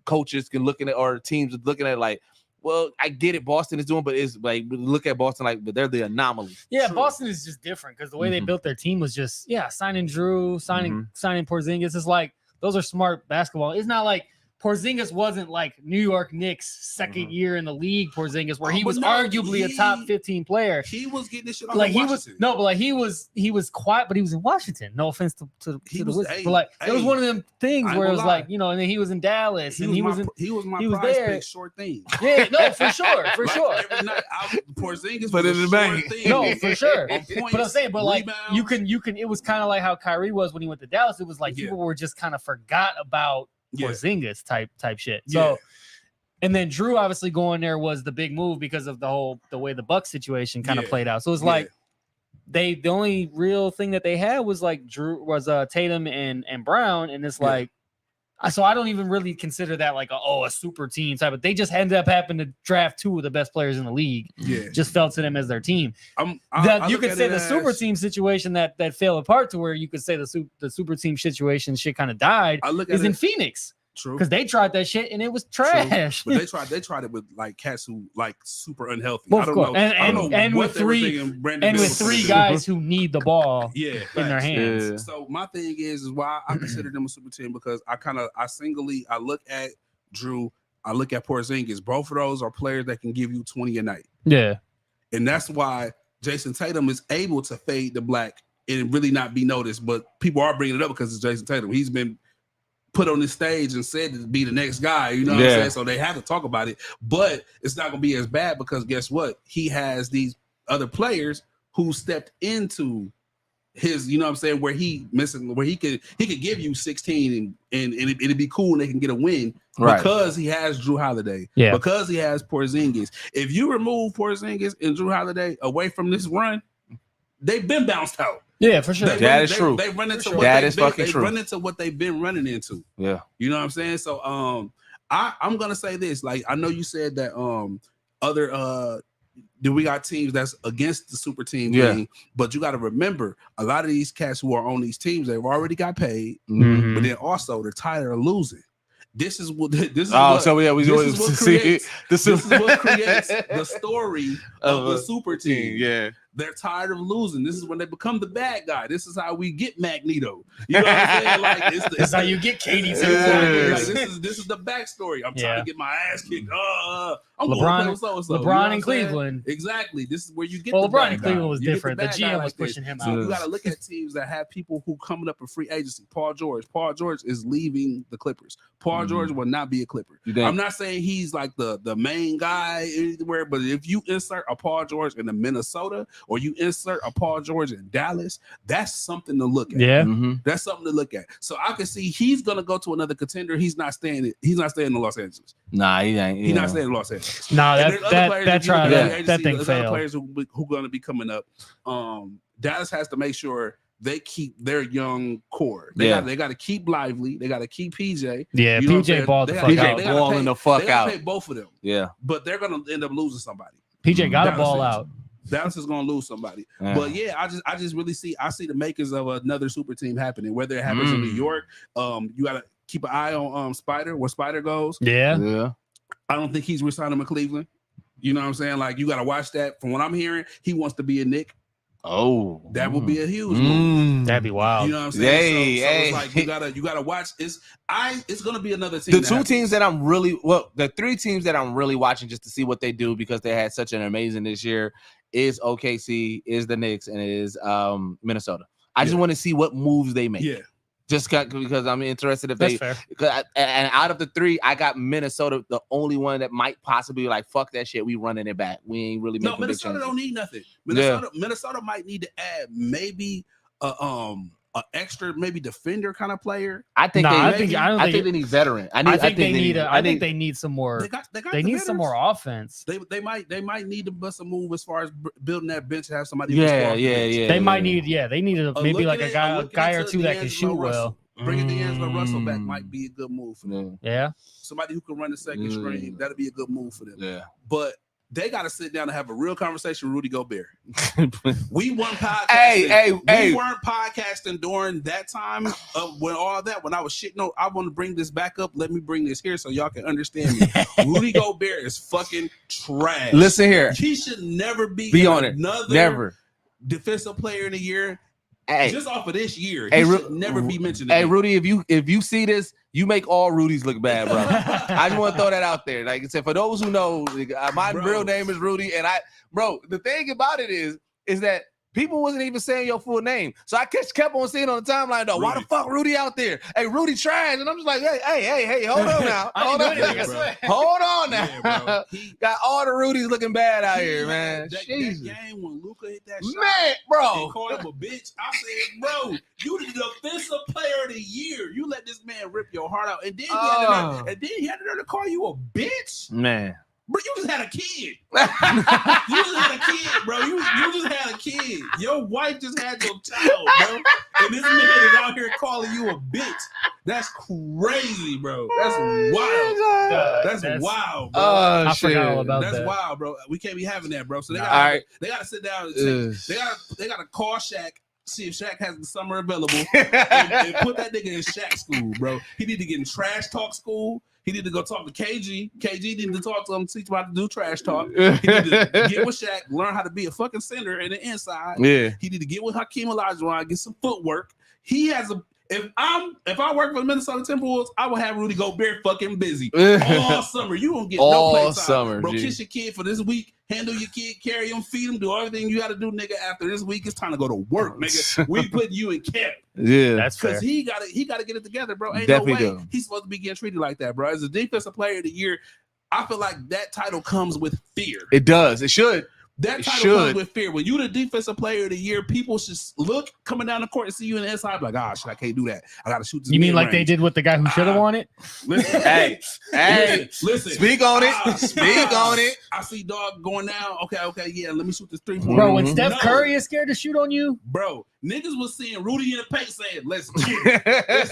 coaches can look at it or teams looking at it like, well, I get it, Boston is doing, but it's like look at Boston like, but they're the anomaly. Yeah, True. Boston is just different because the way they built their team was just signing Drew, signing Porzingis is like those are smart basketball. It's not like Porzingis wasn't like New York Knicks second year in the league. Porzingis, where he was arguably a top 15 player. He was getting this shit on like he Washington. was but like he was quiet, but he was in Washington. No offense to the Wizards, but like it was one of them things where it was like and then he was in Dallas and he was my he was prize there. pick short thing. Yeah, no, for sure, for Like, sure. Every night, Porzingis Put was it in a the short bank. thing. No, for sure. On points, But I'm saying, but like rebounds. you can. It was kind of like how Kyrie was when he went to Dallas. It was like people were just kind of forgot about Porzingis type shit. So, and then Drew obviously going there was the big move because of the way the Bucks situation kind of played out. So it's like the only real thing that they had was like Drew was Tatum and Brown, and it's like. So I don't even really consider that like a super team type, but they just ended up having to draft two of the best players in the league. Yeah, just fell to them as their team. I You could say the super team situation that fell apart to where you could say the super team situation shit kind of died is in Phoenix. True, because they tried that shit and it was trash. But they tried it with like cats who like super unhealthy. Well, I don't know. And with three guys who need the ball in their hands. Yeah. So my thing is why I consider them a super team because I look at Drew, I look at Porzingis. Both of those are players that can give you 20 a night. Yeah. And that's why Jason Tatum is able to fade the black and really not be noticed. But people are bringing it up because it's Jason Tatum. He's been put on this stage and said to be the next guy, you know what I'm saying? So they have to talk about it, but it's not gonna be as bad because guess what? He has these other players who stepped into his, you know what I'm saying, where he could give you 16 and it'd be cool and they can get a win because he has Drew Holiday, because he has Porzingis. If you remove Porzingis and Drew Holiday away from this run, they've been bounced out. Yeah, for sure. That is true. They run into run into what they've been running into. Yeah. You know what I'm saying? So I'm gonna say this. Like I know you said that we got teams that's against the super team thing, but you gotta remember a lot of these cats who are on these teams, they've already got paid, but then also they're tired of losing. This is what creates the story of the super team. Yeah. They're tired of losing. This is when they become the bad guy. This is how we get Magneto. You know what I'm saying? Like it's how you get Katie. Like, this is the backstory. I'm trying to get my ass kicked. I'm LeBron in Cleveland. Exactly. This is where you get. Well, LeBron in Cleveland was different. The GM was pushing him out. So you got to look at teams that have people who coming up in free agency. Paul George. Paul George is leaving the Clippers. Paul George will not be a Clipper. I'm not saying he's like the main guy anywhere, but if you insert a Paul George in the Minnesota or you insert a Paul George in Dallas, that's something to look at. Yeah, that's something to look at. So I can see he's gonna go to another contender. He's not staying in Los Angeles. Nah, he ain't. He's not staying in Los Angeles. No, that thing failed. Other players who gonna be coming up. Dallas has to make sure they keep their young core. They got to keep Lively. They got to keep PJ. Yeah, you know PJ balled the fuck out. PJ balling the fuck out. Pay both of them. Yeah, but they're gonna end up losing somebody. PJ got to ball out. Dallas is gonna lose somebody. But I just really see the makers of another super team happening. Whether it happens in New York, you gotta keep an eye on Spider, where Spider goes. Yeah. I don't think he's resigning with Cleveland. You know what I'm saying? Like you gotta watch that. From what I'm hearing, he wants to be a Knick. Oh, that would be a huge move. That'd be wild. You know what I'm saying? So it's like you gotta watch. It's gonna be another team. The three teams that I'm really watching just to see what they do because they had such an amazing this year is OKC, is the Knicks, and is Minnesota. I just want to see what moves they make. Yeah. Just because I'm interested if That's fair. And out of the three, I got Minnesota, the only one that might possibly like fuck that shit. We running it back. We ain't really making Minnesota don't need nothing. Minnesota might need to add maybe an extra maybe defender kind of player. I think Nah, they need veteran. I think they need some more. They need some more offense. They might need to bust a move as far as building that bench to have somebody. Yeah. They might need they need maybe like a guy or two that can shoot well. Bringing D'Angelo Russell back might be a good move for them. Yeah, somebody who can run the second string, that'll be a good move for them. Yeah, but they got to sit down and have a real conversation with Rudy Gobert. We weren't podcasting. We weren't podcasting during that time of when all that. When I was shitting on, I want to bring this back up. Let me bring this here so y'all can understand me. Rudy Gobert is fucking trash. Listen here, he should never be on another defensive player in the year. Hey, just off of this year, he should never be mentioned. Hey, Rudy, if you see this, you make all Rudies look bad, bro. I just want to throw that out there. Like I said, for those who know, my real name is Rudy, and the thing about it is that people wasn't even saying your full name. So I kept on seeing on the timeline, though, why the fuck Rudy out there? Hey, Rudy trash. And I'm just like, hey, hold on now. Hold on now. Yeah, got all the Rudies looking bad out here, man. That game when Luka hit that shot, man, bro. And called him a bitch. I said, bro, you the defensive player of the year. You let this man rip your heart out. And then he had to call you a bitch. Man. Bro, you just had a kid. You just had a kid, bro. You just had a kid. Your wife just had your child, bro. And this man is out here calling you a bitch. That's crazy, bro. That's wild. That's wild, bro. I forgot all about that. That's wild, bro. We can't be having that, bro. So they gotta sit down and they gotta call Shaq. See if Shaq has the summer available and put that nigga in Shaq school, bro. He need to get in trash talk school. He need to go talk to KG. KG need to talk to him, teach him how to do trash talk. He need to get with Shaq, learn how to be a fucking center in the inside. Yeah. He need to get with Hakeem Olajuwon, get some footwork. He has a. If I work for the Minnesota Timberwolves, I will have Rudy Gobert fucking busy all summer. You won't get no play time, summer, bro. G. Kiss your kid for this week. Handle your kid, carry him, feed him, do everything you got to do, nigga. After this week, it's time to go to work, nigga. We put you in camp. Yeah, that's because he got to get it together, bro. Ain't no way he's supposed to be getting treated like that, bro. As a defensive player of the year, I feel like that title comes with fear. It does. It should. That title comes with fear. When you the defensive player of the year, people should look coming down the court and see you in the inside, like, shit, I can't do that. I got to shoot this. You mean like they did with the guy who should have won it? Listen, listen. Speak on it. Speak on it. I see dog going down. Okay, yeah. Let me shoot this 3-point. Bro, when Steph Curry is scared to shoot on you, bro, niggas was seeing Rudy in the paint saying, "Let's get it."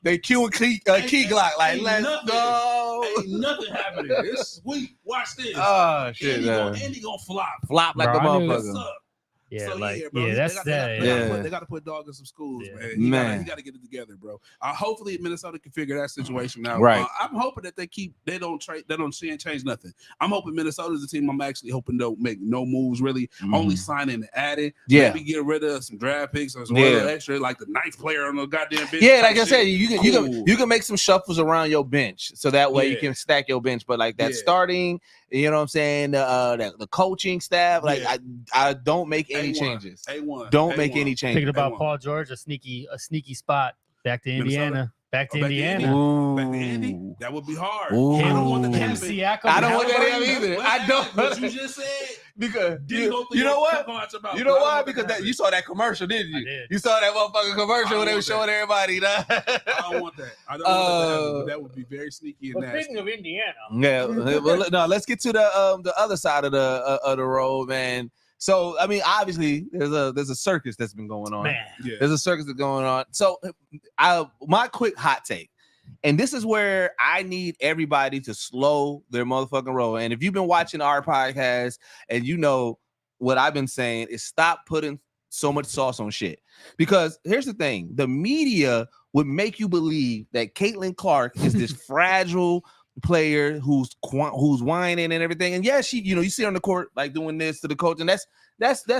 They cue Key Glock like, "Let's go." Ain't nothing happening. It's sweet. Watch this. Oh shit, Andy gonna flop like a motherfucker. Yeah, so, like, bro. that's They got to put dog in some schools, man. He got to get it together, bro. Hopefully, Minnesota can figure that situation out. Right. I'm hoping that they don't change nothing. I'm hoping Minnesota's a team. I'm actually hoping they'll make no moves, really. Only signing and adding. Yeah. Maybe get rid of some draft picks or some other extra, like the ninth player on the goddamn bench. Yeah, like I said, you can make some shuffles around your bench, so that way you can stack your bench. But like that starting, you know what I'm saying? The coaching staff, like I don't make any changes. Don't make any changes. Thinking about Paul George, a sneaky spot back to Indiana. Back to Indiana. Back to Indy. That would be hard. I don't want that to happen. I don't want that either. I don't. What you just said. Because you know what? You know why? Because you saw that commercial, didn't you? I did. You saw that motherfucking commercial when they were showing everybody. I don't want that. I don't want that to happen, but that would be very sneaky and nasty. Speaking of Indiana, well, no, let's get to the other side of the road, man. So, I mean, obviously, there's a circus that's been going on. Man. Yeah. There's a circus that's going on. So, my quick hot take, and this is where I need everybody to slow their motherfucking roll. And if you've been watching our podcast and you know what I've been saying is stop putting so much sauce on shit. Because here's the thing. The media would make you believe that Caitlin Clark is this fragile player who's whining and everything, and yes, you see her on the court like doing this to the coach, and that's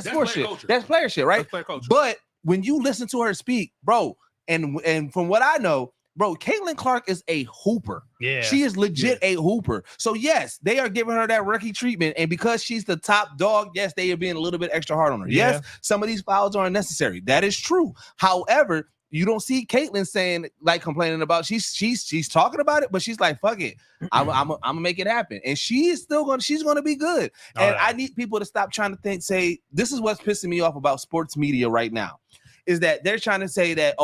sports shit. That's player shit, right? But when you listen to her speak, bro, and from what I know, bro, Caitlin Clark is a hooper. Yeah, she is legit a hooper. So yes, they are giving her that rookie treatment, and because she's the top dog, yes, they are being a little bit extra hard on her. Yeah. Yes, some of these fouls are unnecessary. That is true. However, you don't see Caitlyn saying like complaining about. She's talking about it, but she's like, fuck it, I'm gonna make it happen, and she's gonna be good. And I need people to stop trying to say this is what's pissing me off about sports media right now. Is that they're trying to say that,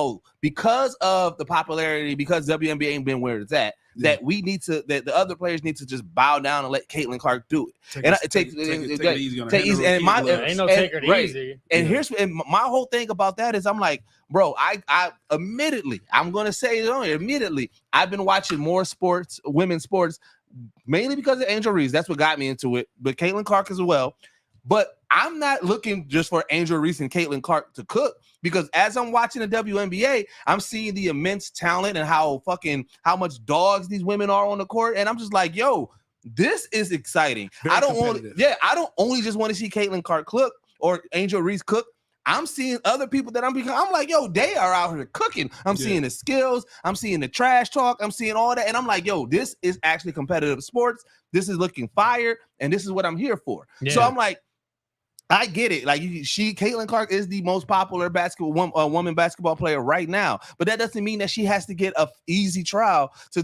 because of the popularity, because WNBA ain't been where it's at, that we need to, that the other players need to just bow down and let Caitlin Clark do it. Take it easy. And ain't no take it easy. And here's my whole thing about that is I'm like, bro, I admittedly, I'm gonna say it only admittedly, I've been watching more sports, women's sports, mainly because of Angel Reese. That's what got me into it, but Caitlin Clark as well. But I'm not looking just for Angel Reese and Caitlin Clark to cook, because as I'm watching the WNBA, I'm seeing the immense talent and how much dogs these women are on the court. And I'm just like, yo, this is exciting. I don't only just want to see Caitlin Clark cook or Angel Reese cook. I'm seeing other people that I'm like, yo, they are out here cooking. I'm seeing the skills. I'm seeing the trash talk. I'm seeing all that. And I'm like, yo, this is actually competitive sports. This is looking fire. And this is what I'm here for. Yeah. So I'm like, I get it. Like Caitlin Clark is the most popular woman basketball player right now, but that doesn't mean that she has to get a easy trial to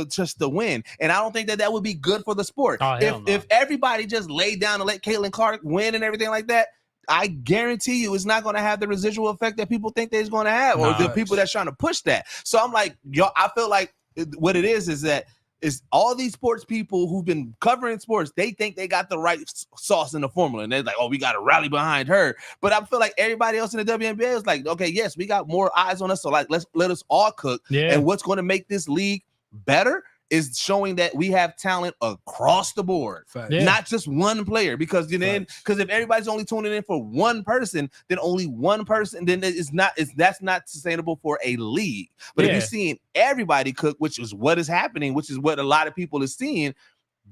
just to win. And I don't think that would be good for the sport. If everybody just laid down and let Caitlin Clark win and everything like that, I guarantee you it's not going to have the residual effect that people think that it's going to have, or the people that's trying to push that. So I'm like, yo, I feel like what it is that is all these sports people who've been covering sports, they think they got the right sauce in the formula. And they're like, oh, we got to rally behind her. But I feel like everybody else in the WNBA is like, okay, yes, we got more eyes on us. So like, let us all cook. Yeah. And what's going to make this league better is showing that we have talent across the board, not just one player. Because if everybody's only tuning in for one person, then only one person, then that's not sustainable for a league. But if you're seeing everybody cook, which is what is happening, which is what a lot of people are seeing,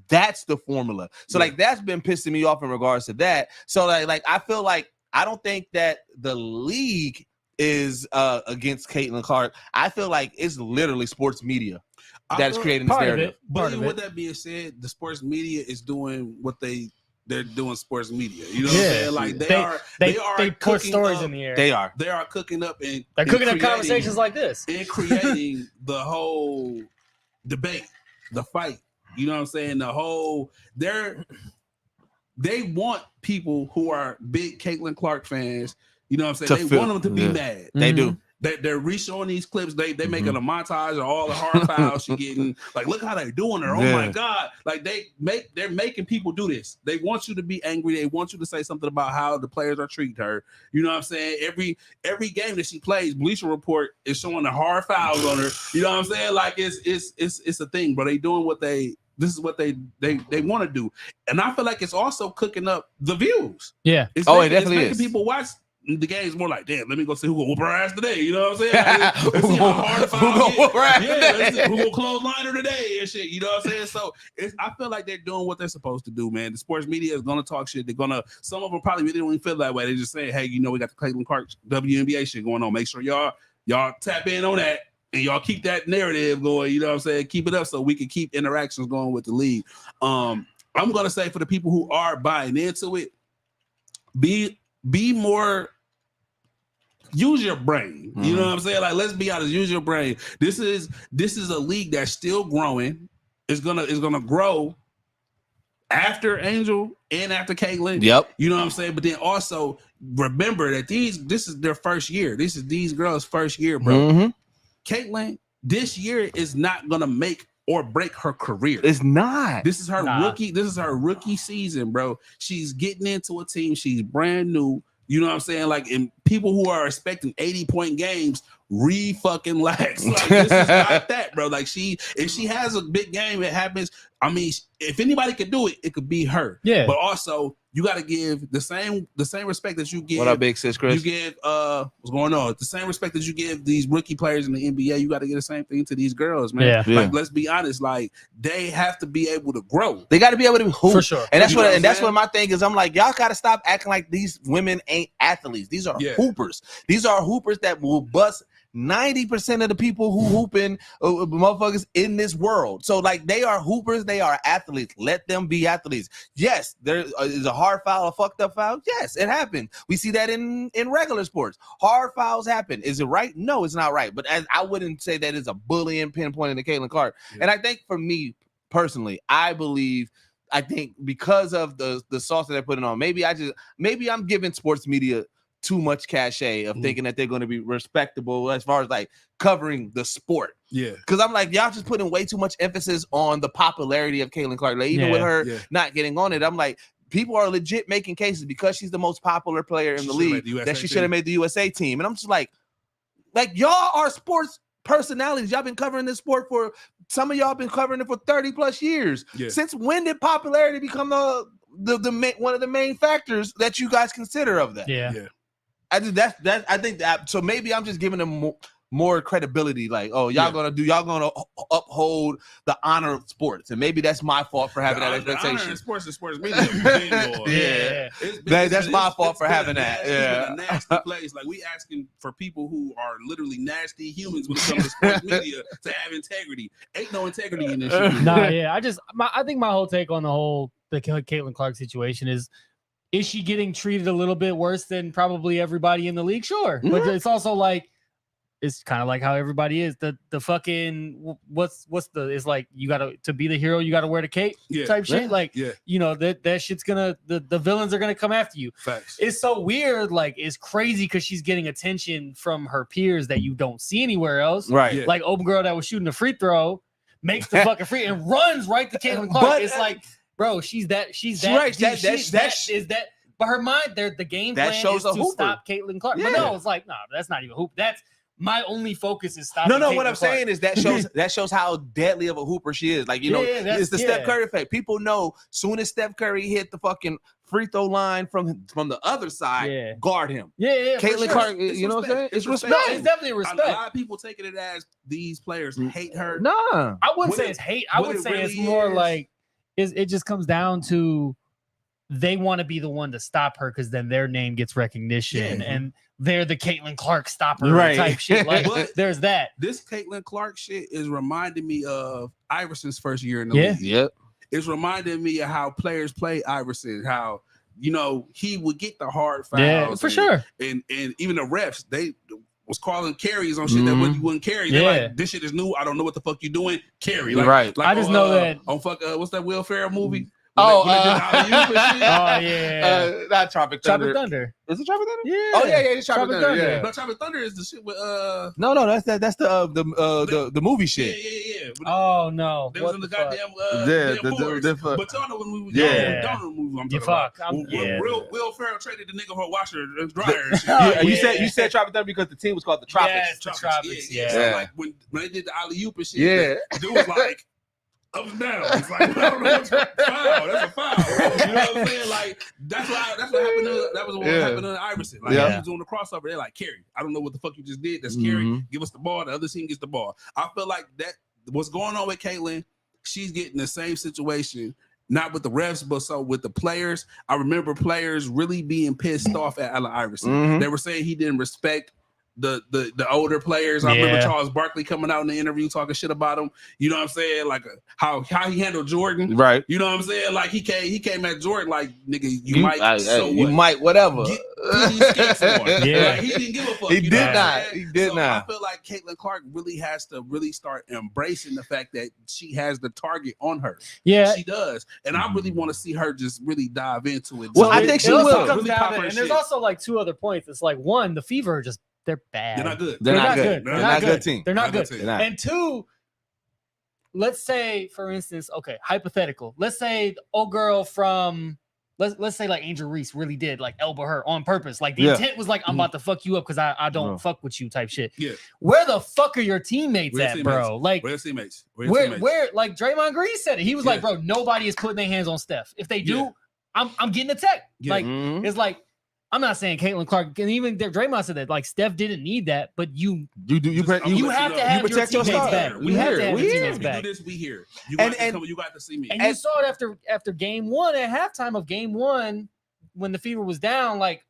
that's the formula. So like that's been pissing me off in regards to that. So like I feel like I don't think that the league is against Caitlin Clark. I feel like it's literally sports media that's creating this narrative. But with that being said, the sports media is doing what they're doing sports media. You know what I'm saying? Like they put stories in the air. They are cooking up and they're cooking up conversations like this and creating the whole debate, the fight. You know what I'm saying? They want people who are big Caitlin Clark fans. You know what I'm saying? They want them to be mad. They do. They're re-showing these clips. They making a montage of all the hard fouls she getting. Like, look how they're doing her. Oh my God. Like they're making people do this. They want you to be angry. They want you to say something about how the players are treating her. You know what I'm saying? Every game that she plays, Bleacher Report is showing the hard fouls on her. You know what I'm saying? Like it's a thing, but they doing this is what they want to do. And I feel like it's also cooking up the views. Yeah. It definitely is. People watch the game's more like, damn, let me go see who gonna whoop her ass today. You know what I'm saying? Let's see how hard the foul whoop her ass today. Who gonna clothesline her today and shit. You know what I'm saying? So I feel like they're doing what they're supposed to do, man. The sports media is gonna talk shit. Some of them probably really don't even feel that way. They just say, hey, we got the Caitlin Clark WNBA shit going on. Make sure y'all tap in on that and y'all keep that narrative going. You know what I'm saying? Keep it up so we can keep interactions going with the league. I'm gonna say for the people who are buying into it, be more, use your brain. You know what I'm saying? Like, let's be honest, use your brain. This is a league that's still growing. It's gonna grow after Angel and after Caitlin. Yep. You know what I'm saying? But then also remember that this is their first year. This is these girls' first year, bro. Mm-hmm. Caitlin, this year is not gonna make or break her career. It's not. This is her rookie. This is her rookie season, bro. She's getting into a team. She's brand new. You know what I'm saying? Like, and people who are expecting 80-point games fucking lax. Like, this is not that, bro. Like, if she has a big game, it happens. I mean, if anybody could do it, it could be her. Yeah. But also, you got to give the same respect that you give. What up, big sis, Chris? You give what's going on? The same respect that you give these rookie players in the NBA. You got to give the same thing to these girls, man. Yeah. Like, let's be honest. Like, they have to be able to grow. They got to be able to hoop. For sure. And that's what my thing is. I'm like, y'all got to stop acting like these women ain't athletes. These are hoopers. These are hoopers that will bust 90% of the people who hooping motherfuckers in this world. So like they are hoopers, they are athletes. Let them be athletes. Yes, there is a hard foul, a fucked up foul. Yes, it happened. We see that in regular sports. Hard fouls happen. Is it right? No, it's not right. But I wouldn't say that is a bullying pinpointing to Caitlin Clark. Yeah. And I think for me personally, I think because of the sauce that they're putting on, maybe I'm giving sports media too much cachet of thinking that they're going to be respectable as far as like covering the sport. Yeah. Because I'm like, y'all just putting way too much emphasis on the popularity of Caitlin Clark. Like, even with her not getting on it, I'm like, people are legit making cases because she's the most popular player in the league that she should have made the USA team. And I'm just like y'all are sports personalities. Y'all been covering this sport for, some of y'all been covering it for 30 plus years. Yeah. Since when did popularity become the one of the main factors that you guys consider of that? Yeah. I think that so maybe I'm just giving them more credibility. Like, oh, y'all gonna uphold the honor of sports, and maybe that's my fault for having that expectation. The honor in sports and sports media. That's my fault for having that. It's been a nasty place. Like, we asking for people who are literally nasty humans when it comes to sports media to have integrity. Ain't no integrity in this shit. Nah, yeah. I think my whole take on the Caitlin Clark situation is she getting treated a little bit worse than probably everybody in the league? Sure. Mm-hmm. But it's also like, it's kind of like how everybody is. The fucking, it's like, you gotta, to be the hero, you gotta wear the cape type shit. Like, you know, that shit's gonna, the villains are gonna come after you. Facts. It's so weird. Like, it's crazy because she's getting attention from her peers that you don't see anywhere else. Right. Yeah. Like, open girl that was shooting a free throw makes the fucking free and runs right to Caitlin Clark. But it's like, bro, she's that. Right. But her mind, the game plan is to stop Caitlin Clark. Yeah. But no, it's like, no, that's not even hoop. That's my only focus is stopping. No, Caitlin what I'm Clark. saying is that shows how deadly of a hooper she is. Like, you know, it's the Steph Curry effect. People know soon as Steph Curry hit the fucking free throw line from the other side, guard him. Yeah. Caitlin Clark, you know what I'm saying? It's respect. No, it's definitely respect. A lot of people taking it as these players hate her. Nah, I wouldn't say it's hate. I would say it's more like it just comes down to they want to be the one to stop her because then their name gets recognition and they're the Caitlin Clark stopper type shit. Like, there's that. This Caitlin Clark shit is reminding me of Iverson's first year in the league. Yep. It's reminding me of how players play Iverson, how, you know, he would get the hard fouls. Yeah, for sure. And even the refs, they was calling carries on shit that you wouldn't carry. They're like, this shit is new. I don't know what the fuck you doing. Carry. Like, I just know that. On what's that Will Ferrell movie? Not Tropic Thunder. Is it Tropic Thunder? Yeah. Oh yeah, it's Tropic Thunder. Yeah. But Tropic Thunder is the shit with No, that's the movie shit. Yeah. Oh no. There was in the goddamn but y'all know when we was movie I'm talking about. Will Ferrell traded the nigga for a washer and dryer and shit. You said Tropic Thunder because the team was called the Tropics. Yes, the Tropics. Yeah. So like when they did the alley-oop and shit, the dude was like up and down. It's like, I don't know what's a foul. That's a foul. You know what I'm saying? Like, that's what happened to what happened to Iverson. Like, he was on the crossover. They're like, Carry, I don't know what the fuck you just did. That's Carry. Give us the ball. The other team gets the ball. I feel like that what's going on with Caitlin, she's getting the same situation, not with the refs, but so with the players. I remember players really being pissed off at Allen Iverson. They were saying he didn't respect the older players. I remember Charles Barkley coming out in the interview talking shit about him. You know what I'm saying? Like how he handled Jordan. Right. You know what I'm saying? Like he came at Jordan like, nigga, you might whatever. Get these skates on. Like, he didn't give a fuck. He did not. I feel like Caitlin Clark really has to really start embracing the fact that she has the target on her. Yeah. She does. And I really want to see her just really dive into it. Well, I think she will. Comes down and there's also like two other points. It's like, one, the Fever just they're bad. They're not good. They're not good. They're not good team. They're not good. And two, let's say, for instance, okay, hypothetical. Let's say old girl from let's say like Angel Reese really did like elbow her on purpose. Like the intent was like, I'm about to fuck you up because I don't fuck with you type shit. Yeah. Where the fuck are your teammates at, bro? Like where's teammates? Where like Draymond Green said it. He was like, bro, nobody is putting their hands on Steph. If they do, I'm getting attacked. Like it's like, I'm not saying Caitlin Clark, and even Draymond said that like Steph didn't need that, but you have to have your teammates back. We have to have your teammates back. You do this, we here. You got to see me. And you saw it after game one, at halftime of game one, when the Fever was down, like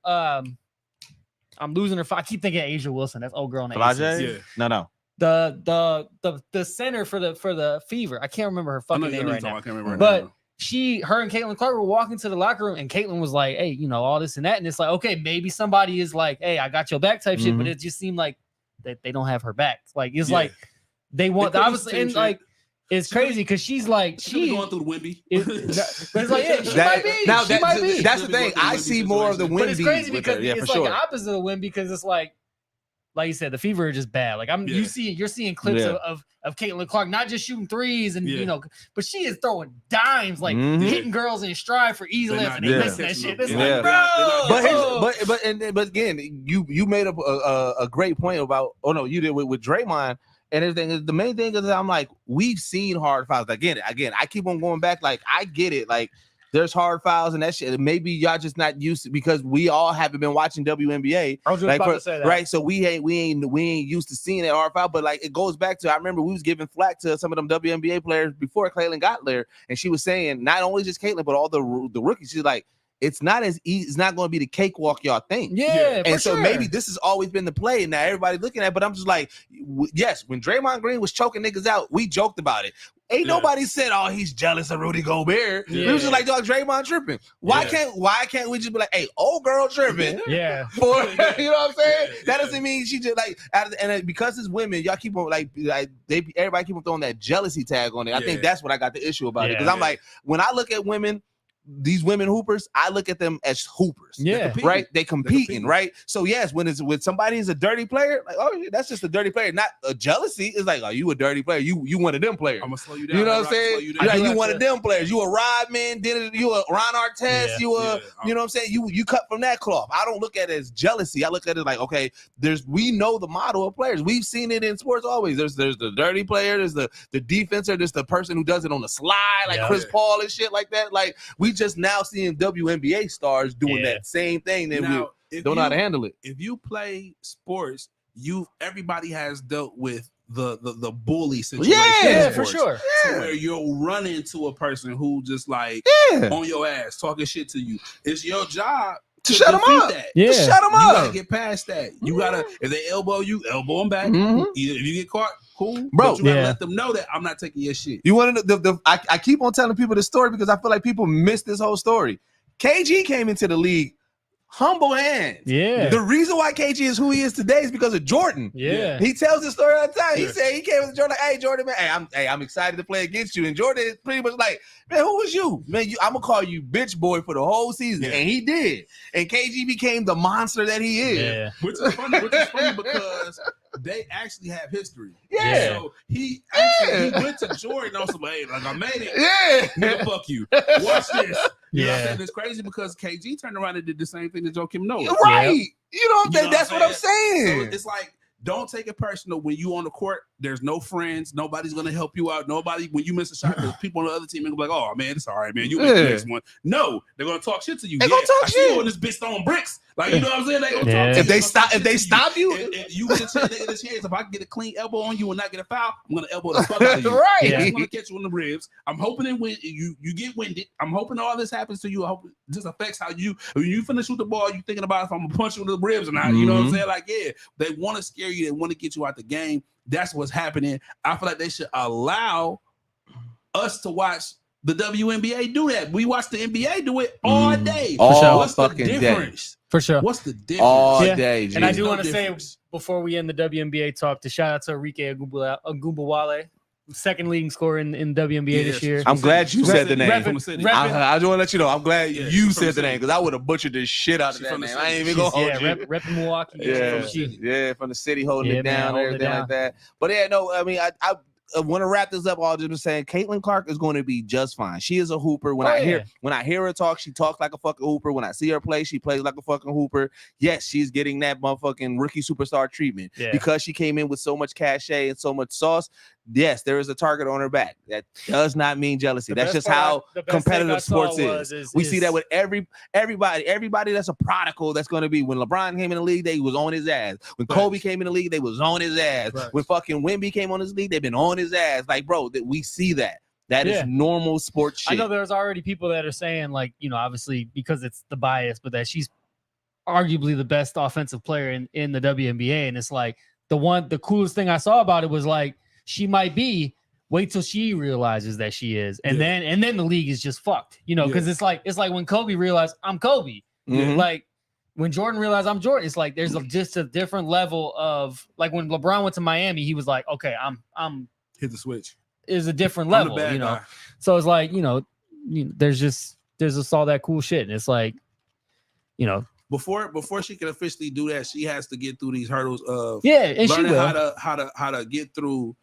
I'm losing her. I keep thinking Asia Wilson. That's old girl name. Flage? Yeah. No. The center for the Fever. I can't remember her fucking name right now. I can't remember. But her and Caitlin Clark were walking to the locker room, and Caitlin was like, "Hey, all this and that," and it's like, okay, maybe somebody is like, "Hey, I got your back" type shit, but it just seemed like that they don't have her back. Like it's like they want obviously, and like it's crazy because she's like she's going through the Wemby. But it's like she might be. That's the thing. I see more of the Wemby. But it's crazy because it's like the opposite of the Wemby because it's like you said, the Fever are just bad. Like you're seeing clips of Caitlin Clark not just shooting threes and but she is throwing dimes, like hitting girls in stride for easy left and they missing that shit. It's like, bro. But again, you made up a great point about you did with Draymond and everything. The main thing is I'm like, we've seen hard fouls. Again, I keep on going back. Like I get it. Like there's hard fouls and that shit. Maybe y'all just not used to because we all haven't been watching WNBA. I was just about to say that. Right. So we ain't used to seeing that hard foul. But like it goes back to I remember we was giving flack to some of them WNBA players before Caitlin got there, and she was saying not only just Caitlin but all the rookies. She's like, it's not as easy. It's not going to be the cakewalk y'all think. Yeah. And so maybe this has always been the play. And now everybody looking at it, but I'm just like, yes, when Draymond Green was choking niggas out, we joked about it. Ain't nobody said, oh, he's jealous of Rudy Gobert. We was just like, dog, Draymond tripping. Why can't we just be like, hey, old girl tripping? For you know what I'm saying? That doesn't mean she just like and because it's women, y'all keep on everybody keep on throwing that jealousy tag on it. I think that's what I got the issue about it. Because I'm like, when I look at women, these women hoopers, I look at them as hoopers. Right? They competing, right? So yes, when somebody is a dirty player, like, oh, that's just a dirty player, not a jealousy. It's like, oh, you a dirty player. You one of them players. I'm gonna slow you down. You know what I'm saying? You one of them players. You a Rodman, you a Ron Artest, you know what I'm saying? You cut from that cloth. I don't look at it as jealousy. I look at it like, okay, we know the model of players. We've seen it in sports always. There's the dirty player, there's the defenser, there's the person who does it on the slide, like Chris Paul and shit like that. Like we just now seeing WNBA stars doing that same thing that we don't know how to handle it. If you play sports, everybody has dealt with the bully situation. For sure. So where you'll run into a person who just like on your ass talking shit to you. It's your job to shut them up. That. To shut them up. You gotta get past that. You gotta, if they elbow you, elbow them back. Either if you get caught, cool. Bro, but you gotta let them know that I'm not taking your shit. You want to I keep on telling people the story because I feel like people miss this whole story. KG came into the league humble hands. The reason why KG is who he is today is because of Jordan. He tells this story all the time. He said he came with Jordan like, hey Jordan, man, I'm excited to play against you. And Jordan is pretty much like, man, who was you? Man, I'm gonna call you bitch boy for the whole season. And he did. And KG became the monster that he is. Which is funny because they actually have history. So he went to Jordan on some, hey, like I made it. Nigga, fuck you. Watch this. You know what I'm saying? It's crazy because KG turned around and did the same thing to Joakim Noah. Right. You know what I'm saying? That's what I'm saying. So it's like, don't take it personal when you on the court. There's no friends. Nobody's gonna help you out. Nobody, when you miss a shot, there's people on the other team and be like, "Oh man, it's all right, man. You make the next one." No, they're gonna talk shit to you. They're gonna talk shit. You on this bitch throwing bricks, like you know what I'm saying? They gonna talk. If they stop you, if you get a chance, if I can get a clean elbow on you and not get a foul, I'm gonna elbow the fuck out of you. I'm gonna catch you in the ribs. I'm hoping that when you get winded, I'm hoping all this happens to you. I hope this affects how when you finish shoot the ball, you thinking about if I'm gonna punch you in the ribs or not. You know what I'm saying? Like, they want to scare you. They want to get you out the game. That's what's happening. I feel like they should allow us to watch the WNBA do that. We watch the NBA do it all day. What's the difference? For sure. What's the difference? All day. And I do want to say before we end the WNBA talk to shout out to Enrique Agumbawale, second leading scorer in WNBA this year. I'm glad you said the name. I just want to let you know. I'm glad you said the name because I would have butchered this shit out of that name. I ain't even gonna hold you. Repping Milwaukee. From the city, holding it down, everything like that. But I mean, I want to wrap this up. I'll just be saying, Caitlin Clark is going to be just fine. She is a hooper. When I hear her talk, she talks like a fucking hooper. When I see her play, she plays like a fucking hooper. Yes, she's getting that motherfucking rookie superstar treatment because she came in with so much cachet and so much sauce. Yes, there is a target on her back. That does not mean jealousy. That's just how competitive sports is. We see that with everybody that's a prodigal that's going to be. When LeBron came in the league, they was on his ass. When Kobe came in the league, they was on his ass. When fucking Wemby came on his league, they've been on his ass. Like, bro, that we see that. That is normal sports shit. I know there's already people that are saying, like, obviously because it's the bias, but that she's arguably the best offensive player in the WNBA. And it's like the coolest thing I saw about it was like she might be. Wait till she realizes that she is, and then the league is just fucked, because it's like when Kobe realized I'm Kobe, like when Jordan realized I'm Jordan. It's like there's just a different level of like when LeBron went to Miami, he was like, okay, I'm hit the switch. Is a different level, guy. So it's like there's just all that cool shit, and it's like before she can officially do that, she has to get through these hurdles of and learning how to get through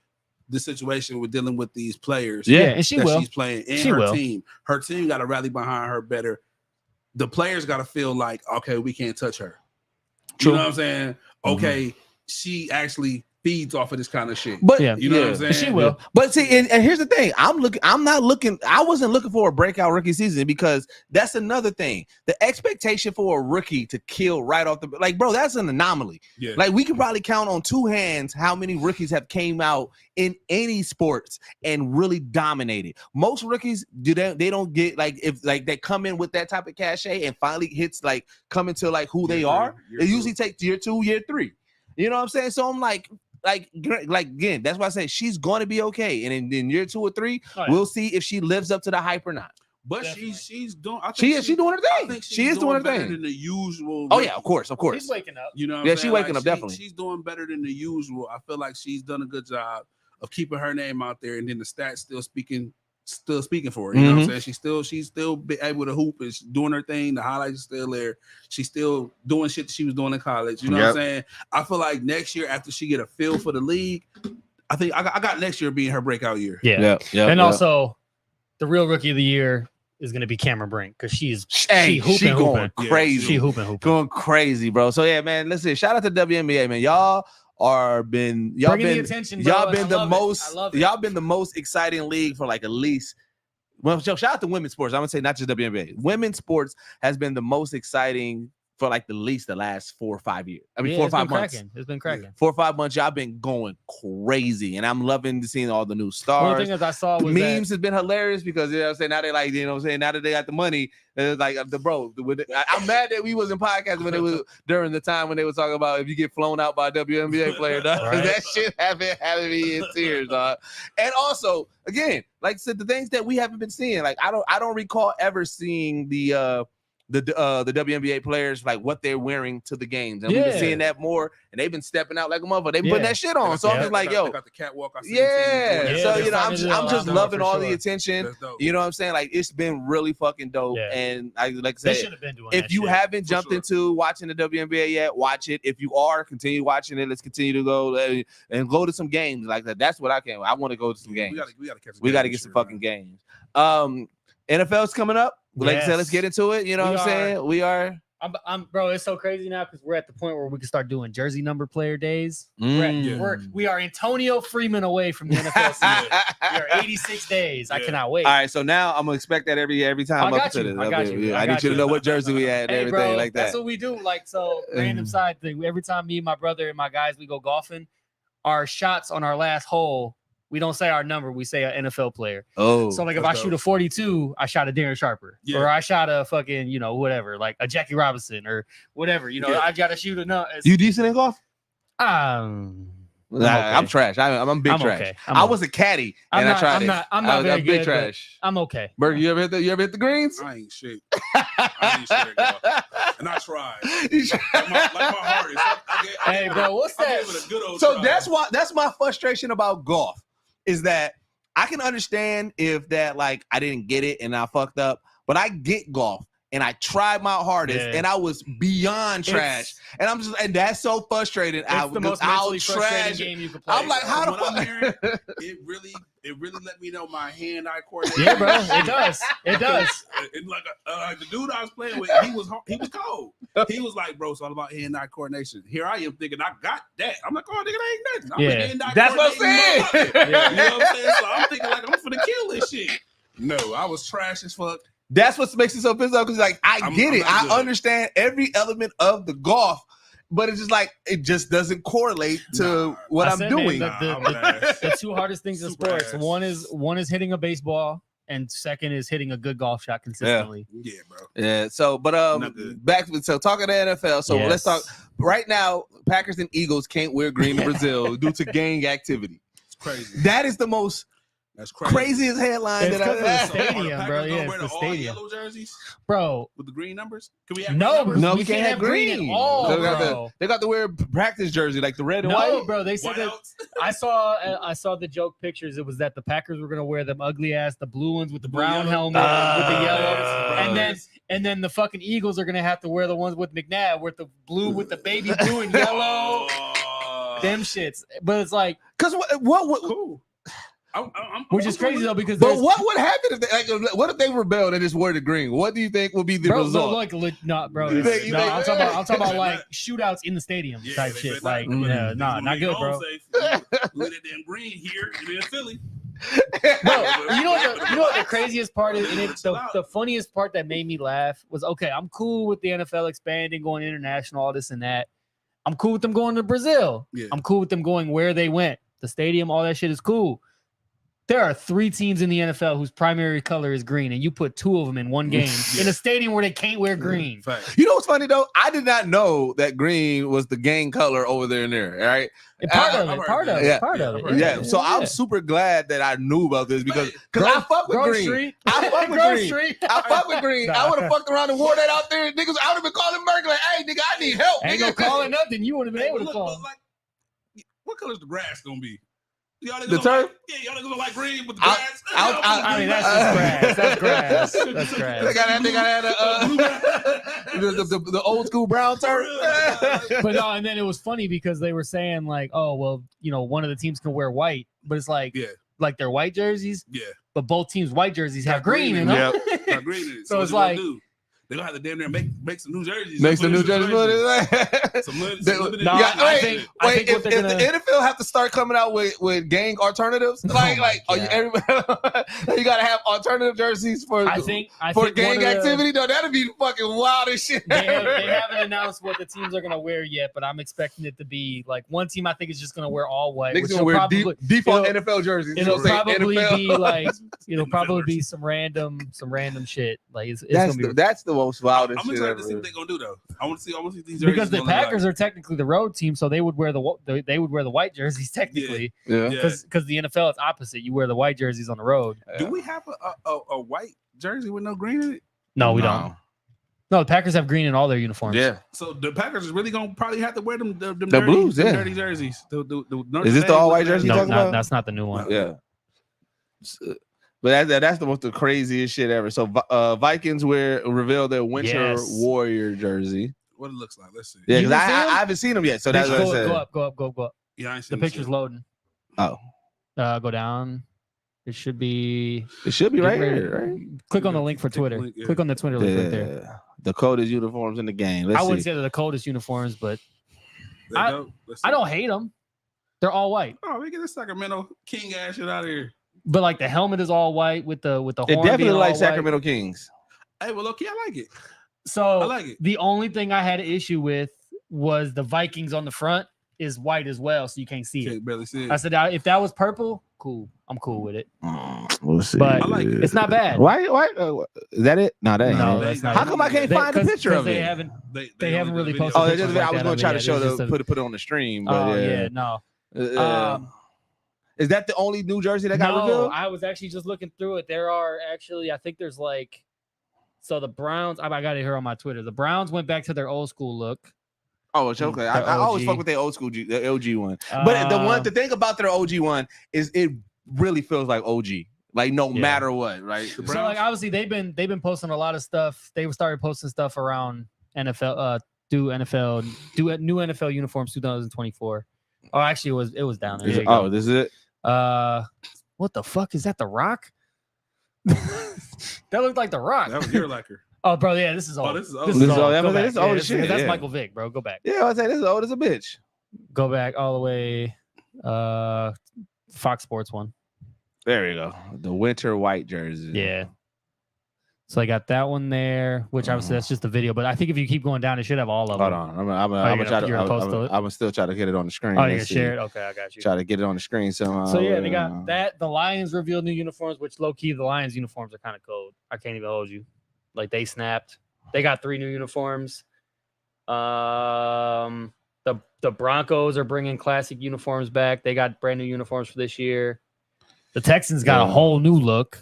the situation with dealing with these players. And she's playing and her team. Her team got to rally behind her better. The players got to feel like, okay, we can't touch her. True. You know what I'm saying? Okay, she actually feeds off of this kind of shit. But you know what I'm saying? She will. But see, and here's the thing. I wasn't looking for a breakout rookie season because that's another thing. The expectation for a rookie to kill right off the like, bro, that's an anomaly. Yeah. Like we can probably count on two hands how many rookies have came out in any sports and really dominated. Most rookies they don't get like if like they come in with that type of cachet and finally hits like come into like who they are. It usually takes year 2, year 3. You know what I'm saying? So I'm like again, that's why I say she's going to be okay, and in year 2 or 3, we'll see if she lives up to the hype or not. But she's doing. I think she's doing her thing. I think she is doing her thing than the usual. Oh yeah, of course. She's waking up. You know, she's waking up definitely. She's doing better than the usual. I feel like she's done a good job of keeping her name out there, and then the stats still speaking for her. You know what I'm saying? She's still be able to hoop and she's doing her thing. The highlights are still there. She's still doing shit that she was doing in college. You know what I'm saying? I feel like next year after she get a feel for the league, I think I got next year being her breakout year. And also the real rookie of the year is going to be Cameron Brink because she going crazy. She hooping. Going crazy, bro. So yeah, man, listen, shout out to WNBA, man. Y'all been the most exciting league for like at least. Well, shout out to women's sports. I'm gonna say not just WNBA. Women's sports has been the most exciting for like the last 4 or 5 years. I mean, 4 or 5 months. It's been cracking. 4 or 5 months. Y'all been going crazy, and I'm loving seeing all the new stars. One thing that I saw was memes has been hilarious because I'm saying now they like I'm saying now that they got the money. It's like I'm mad that we wasn't podcasting when it was during the time when they were talking about if you get flown out by a WNBA player, dog. Right. That shit having me in tears, dog. And also, again, like I said, the things that we haven't been seeing, like I don't recall ever seeing the WNBA players like what they're wearing to the games, and we've been seeing that more, and they've been stepping out like a motherfucker. They've been putting that shit on. So I'm just like, yo, they got the catwalk. So I'm just loving all the attention. You know what I'm saying? Like it's been really fucking dope. And I said, if you haven't jumped into watching the WNBA yet, watch it. If you are, continue watching it. Let's continue to go and go to some games like that. That's what I want to go to some games. We got to get some fucking games. NFL's coming up. Like I said, let's get into it. You know what I'm saying? We are. I'm bro. It's so crazy now because we're at the point where we can start doing jersey number player days. We are Antonio Freeman away from the NFL season. We are 86 days. I cannot wait. All right, so now I'm gonna expect that every time. I need you to know what jersey we had and everything like that. That's what we do. Like so, random side thing. Every time me, my brother, and my guys we go golfing, our shots on our last hole. We don't say our number. We say an NFL player. Oh, so like if I shoot a 42, I shot a Darren Sharper, or I shot a fucking whatever, like a Jackie Robinson or whatever. I gotta shoot a no. You decent in golf? I'm trash. I'm big trash. Okay. I was a caddy and I tried it. I'm not very big good, trash. I'm okay. Berg, you ever hit the greens? I ain't shit. And I tried. like my heart is. Hey, bro, what's that? So that's my frustration about golf. Is that I can understand if that like I didn't get it and I fucked up, but I get golf and I tried my hardest and I was beyond trash, and that's so frustrating. It's the most mentally frustrating game you could play. I'm like, how the fuck? It really let me know my hand-eye coordination. Yeah, bro, it does. It does. And like the dude I was playing with, he was cold. He was like, bro, it's all about hand-eye coordination. Here I am thinking I got that. I'm like, oh, nigga, that ain't nothing. Hand-eye that's what I'm saying. You know what I'm saying? So I'm thinking like I'm finna kill this shit. No, I was trash as fuck. That's what makes it so pissed off because like I get it. I understand every element of the golf, but it's just like it just doesn't correlate to what I'm doing. The two hardest things in sports. One is hitting a baseball and second is hitting a good golf shot consistently. Yeah, bro. Yeah. So, but Not good. back. So talking to NFL. So let's talk right now. Packers and Eagles can't wear green in Brazil due to gang activity. It's crazy. That is the most That's crazy. craziest headline It's that I've because of the had. stadium, bro. Yeah, it's the all stadium, yellow jerseys bro. with the green numbers. Can we have No, green numbers? No, we we can't have green at all, They got to wear practice jersey like the red and No, white. bro. They said that. Whiteouts? I saw the joke pictures. It was that the Packers were gonna wear them ugly ass, the blue ones with the blue brown yellow. helmet with the yellow, Yes, and then the fucking Eagles are gonna have to wear the ones with McNabb, with the blue with the baby blue and yellow. Them shits. But it's like, Because what Cool. which is crazy though, because but there's- what would happen if they like? What if they rebelled and just wore the green? What do you think will be the bro, result? bro. You it's- think- no, you think- I'm talking about like shootouts in the stadium Yeah, type they shit. better Like, not- yeah, nah, not good, bro. Look at that green here and in Philly. Bro, you know what the craziest part is, and it's Chill out. the funniest part that made me laugh was, okay, I'm cool with the NFL expanding, going international, all this and that. I'm cool with them going to Brazil. Yeah. I'm cool with them going where they went. The stadium, all that shit is cool. There are 3 teams in the NFL whose primary color is green, and you put 2 of them in one game in a stadium where they can't wear green. Fact. You know what's funny though? I did not know that green was the gang color over there and there. All right. And part of I've it, heard part that. of it, Yeah. part of I've it. heard Yeah. that. So I'm super glad that I knew about this because I fuck with Grove green. Street. I fuck with Grove green. Street. I fuck with green. I Nah. would have fucked around and wore that out there. Niggas, I would have been calling Merck like, "Hey, nigga, I need help." Ain't no nigga. calling nothing. You would have been Hey, able to look, call. like, what color's the grass gonna be? Y'all niggas The gonna turf? Like, yeah, y'all niggas gonna like green with the I'll- grass. I mean, that's just grass. That's grass. That's They grass. got the old school brown turf. But no, and then it was funny because they were saying like, oh well, you know, one of the teams can wear white, but it's like, Yeah. like their white jerseys, Yeah. but both teams' white jerseys have Got green green in in them. Got green in it. So what it's you gonna like- do? They're gonna have to damn near make some new jerseys. Makes the Put new in some jersey. jerseys. Some limited- They- some limited- No, Yeah, I wait, think wait. what If they're the gonna. NFL have to start coming out with gang alternatives, Oh like my are you, God. everybody, you gotta have alternative jerseys for I think for one gang of the- activity. No, that'd be fucking wild as shit. They haven't announced what the teams are gonna wear yet, but I'm expecting it to be like one team. I think is just gonna wear all white. Niggas Which gonna will wear probably, default it'll- NFL jerseys. it'll It'll say probably NFL. be like it'll NFL probably be jerseys. some random shit. Like it's That's gonna be that's the most wildest I'm shit excited ever. to see what they're gonna do though. I want to see these jerseys. because the gonna look Packers are technically the road team, so they would wear they would wear the white jerseys technically. Yeah. like. Yeah. Because the NFL is opposite. You wear the white jerseys on the road. Do we have a white jersey with no green in it? No, we don't. No, the Packers have green in all their uniforms. Yeah. So the Packers is really gonna probably have to wear them dirty, blues, them yeah. dirty jerseys. Is this the all-white jersey you No, talking about? that's not the new one. Yeah. But that's the most the craziest shit ever. So Vikings reveal their winter Yes. warrior jersey. What it looks like. Let's see. Yeah, You because can see 'em? I haven't seen them yet. So that's what I said. Go up. Yeah, I ain't The seen this picture's shit. loading. Oh, Go down. It should be. it should be right Get ready. here, right? Click on the link for Click the Twitter. link, yeah. Click on the Twitter link right there. Yeah. The coldest uniforms in the game. Let's I wouldn't see. say they're the coldest uniforms, but There I- you go. Let's I see. don't hate them. They're all white, Oh, we get this Sacramento King ass shit out of here. but like the helmet is all white with the horn. It being definitely all like white. Sacramento Kings. Hey, well, okay, I like it. So I like it. the only thing I had an issue with was the Vikings on the front is white as well, so you can't see it. Can't barely see it. I said if that was purple, cool. I'm cool with it. We'll see. But I like it. it's not bad. Why? Is that it? No, that ain't No, it. that's not How it. come I can't They- find a 'cause- picture 'cause of they it? haven't. They They haven't only really did the posted Oh, video. pictures I like was that going of to try it to yet. show It's just put it on the stream. But Oh yeah, no. Is that the only New Jersey that got No, revealed? I was actually just looking through it. There are actually, I think there's like, so the Browns. I got it here on my Twitter. The Browns went back to their old school look. Oh, it's okay. The I always OG. fuck with their old school, the LG one. But the thing about their OG one is it really feels like OG, like no Yeah. matter what, right? The So like obviously they've been posting a lot of stuff. They started posting stuff around NFL, new NFL uniforms 2024. Oh, actually it was down there. There you go. This is it. What the fuck is that? The Rock? That looked like the Rock. That was your liker. Oh, bro, yeah, this is old. this is old. This is old. Go This back. is old as this- shit, That's yeah. Michael Vick, bro. Go back. Yeah, I say this is old as a bitch. Go back all the way. Fox Sports one. There you go. The winter white jersey. Yeah. So I got that one there, which obviously that's just a video. But I think if you keep going down, it should have all of Hold them. on, I'm gonna try to. you're gonna post it? I'm gonna still try to get it on the screen. Oh, you're Let's see. share it. Okay, I got you. Try to get it on the screen somehow. So yeah, they got that. The Lions revealed new uniforms, which low key the Lions uniforms are kind of cold. I can't even hold you. Like they snapped. They got 3 new uniforms. The Broncos are bringing classic uniforms back. They got brand new uniforms for this year. The Texans got a whole new look.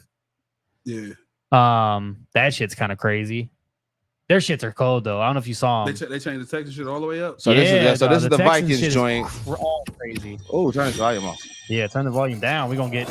Yeah. That shit's kind of crazy. Their shits are cold though. I don't know if you saw them. They changed the Texas shit all the way up. So this is the Texans Vikings shit is joint. all crazy. Oh, turn the volume off. Yeah, turn the volume down. We're gonna get.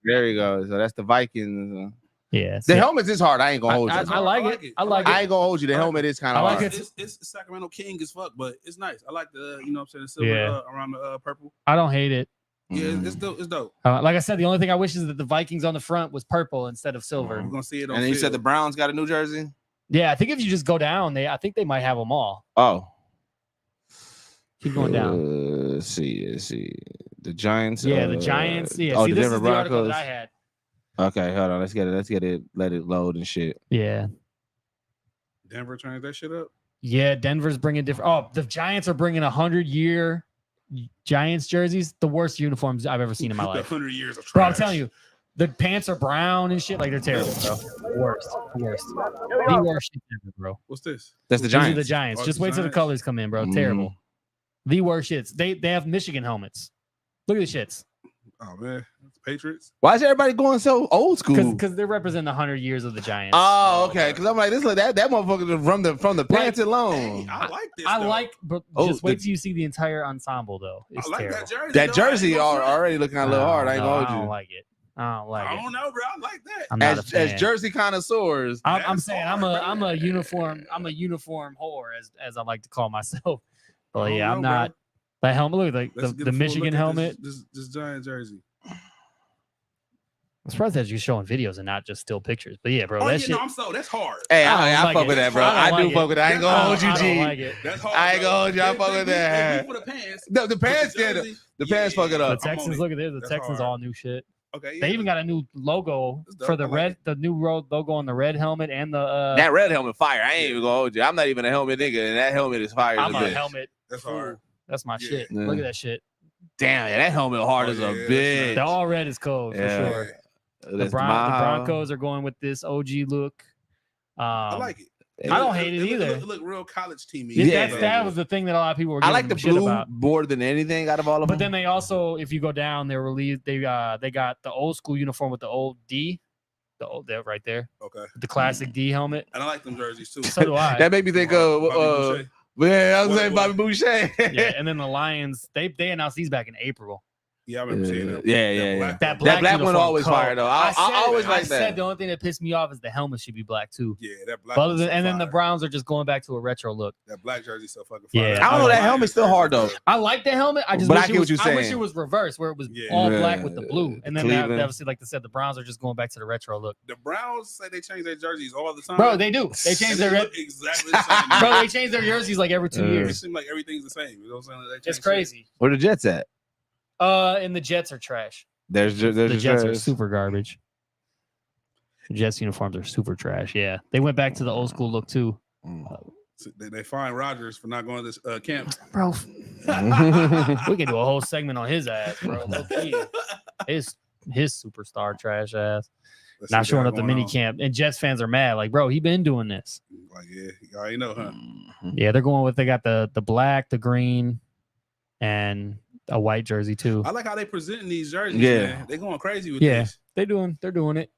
There you go. So that's the Vikings. Yeah, The helmet is hard. I ain't gonna hold you. I like it. I like I it. ain't gonna hold you. The helmet is kind of I like hard. it. It's Sacramento King as fuck, but it's nice. I like the you know what I'm saying, the silver Yeah. around the purple. I don't hate it. Yeah, it's dope. It's dope. Like I said, the only thing I wish is that the Vikings on the front was purple instead of silver. We're gonna see it on. And then you said field. the Browns got a New Jersey. Yeah, I think if you just go down, I think they might have them all. Oh, Keep going down. Let's see. The Giants. Yeah, the Giants. Yeah, Oh, see, the this Denver is the article Broncos. that I had. Okay, hold on. Let's get it. Let it load and shit. Yeah. Denver changed that shit up. Yeah, Denver's bringing different. Oh, the Giants are bringing 100-year Giants jerseys. The worst uniforms I've ever seen in my life. 100 years of trash. Bro, I'm telling you, the pants are brown and shit. Like they're terrible, bro. Worst. The worst shit ever, bro. What's this? That's the These are Giants. the Giants. Oh, Just the wait till the Giants. colors come in, bro. Terrible. The worst shits. They have Michigan helmets. Look at the shits. Oh man, it's Patriots. Why is everybody going so old school? Because they're representing 100 years of the Giants. Oh, okay. Because I'm like, this look that motherfucker from the pants alone. Hey, I like this. I though. like, but Oh, just wait till you see the entire ensemble, though. It's I like terrible. that jersey. That though. jersey I ain't gonna front. already looking a little hard. I ain't No, gonna I don't hold you. like it. I don't like I it. don't know, bro. I like that. I'm not a As fan. jersey connoisseurs, I'm That's saying hard, I'm a bro. uniform whore as I like to call myself. But I don't yeah, I'm know, not. bro. That helmet, look like Let's the get a full Michigan look at helmet. This Giant jersey. I'm surprised that you're showing videos and not just still pictures. But yeah, bro, Oh that yeah, shit. no, I'm so that's hard. hey, I I don't like fuck it. with that, bro. I I don't do like fuck it. with that. I ain't gonna hold you, I G. don't like it. That's hard. I ain't gonna hold you. I fuck with They that. beat for the pants. The pants But did jersey, the pants fuck it The up. I'm on Texans, it. look at this. The That's Texans hard. all new shit. Okay, They yeah. even got a new logo That's dope. for the I like red, it. the new road logo on the red helmet and the. That red helmet fire. I ain't even gonna hold you. I'm not even a helmet nigga, and that helmet is fire. I'm as a a bitch. helmet. That's fool. hard. That's my Yeah. shit. Yeah. Look at that shit. Damn, yeah, that helmet hard Oh, as yeah, a that's bitch. The all red is cold Yeah. for sure. The That's Broncos are going with this OG look. I like it. I don't hate it either. It look real college teamy. Yeah. That was the thing that a lot of people were. I Giving like the them shit blue about. more than anything out of all of But them. then they also, if you go down, they released. They got the old school uniform with the old D, that right there, Okay. the classic D helmet. And I like them jerseys too. So do I. that made me think of Bobby Boucher. yeah, I was What- saying what- Bobby Boucher. Yeah, and then the Lions, they announced these back in April. Yeah, I remember seeing that. That That black black one uniform always cold. fire though. I always like said that. the only thing that pissed me off is the helmet should be black too. Yeah, that black. But other one's than, so and then the fire. Browns are just going back to a retro look. That black jersey so fucking Yeah. fire. I don't know, that helmet's still hard, though. I like the helmet. I just But I wish get it what was, you're I wish saying. it was reversed, where it was Yeah. all Yeah. black with the blue. And then they Cleveland. obviously, like I said, the Browns are just going back to the retro look. The Browns say they change their jerseys all the time. Bro, they do. They change And their they look exactly the same. bro. They change their jerseys like every 2 It years. seems like everything's the same. You know what I'm saying? They It's change crazy. Where the Jets at? And the Jets are trash. There's The Jets are yours. super garbage. The Jets uniforms are super trash. Yeah, they went back to the old school look too, shit. They find Rodgers for not going to this camp. bro. We can do a whole segment on his ass, bro. Low-key. His superstar trash ass Let's not see what showing they up to got mini going camp, and Jets fans are mad. Like, bro, he been doing this. on. Like, yeah, you already know, huh? Yeah, they're going with they got the black, the green, and a white jersey too. I like how they presenting these jerseys. Yeah. Man. They going crazy with Yeah. this. They're doing it.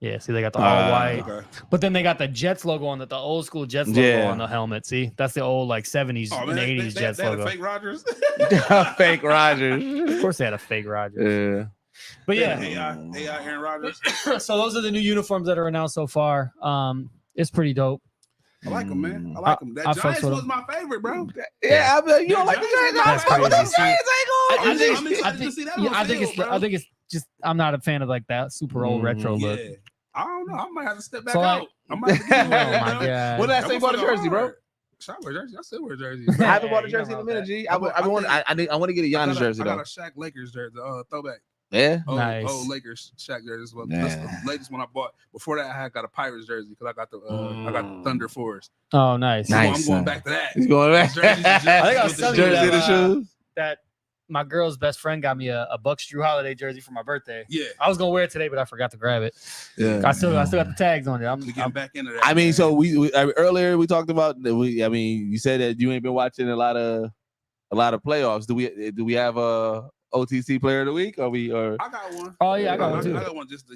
Yeah, see, they got the all white, Okay. but then they got the Jets logo on the old school Jets logo Yeah. on the helmet. See, that's the old like 70s Oh, and man, 80s Jets they had logo. a fake Rodgers. Fake Rodgers. Of course, they had a fake Rodgers. Yeah. But yeah, AI Aaron Rodgers. so those are the new uniforms that are announced so far. It's pretty dope. I like him, man. I like him. That I fucks Giants with was him. my favorite, bro. Yeah, I mean, you don't like the Giants? That's I fuck with crazy. the Giants. I I ain't think, I'm gonna excited I to think, see that yeah, on I think field, it's, bro. I think it's just, I'm not a fan of like that super old retro look. Yeah. I don't know. I might have to step back So, like- out. I might have to get Oh one, my bro. god. What did I say about the jersey, bro? I wear jersey. I still wear jersey. I haven't bought a you know jersey in a about minute, that. G. I want to get a Giannis jersey I got though. a Shaq Lakers jersey, throwback. Yeah. Nice. Lakers Shaq jersey as well. Yeah. That's the latest one I bought. Before that, I got a Pirates jersey because I got the Thunder Force. Oh, nice. Nice. I'm going back to that. He's going back. Jerseys and I think I was with telling the you Jersey jersey. and the shoes. that my girl's best friend got me a Bucks Drew Holiday jersey for my birthday. Yeah. I was gonna wear it today, but I forgot to grab it. Yeah. I still got the tags on it. We getting back into that. I mean, man. so we earlier we talked about I mean, you said that you ain't been watching a lot of playoffs. Do we have a OTC player of the week? Or I got one. Oh yeah, I got one too. I got one just to,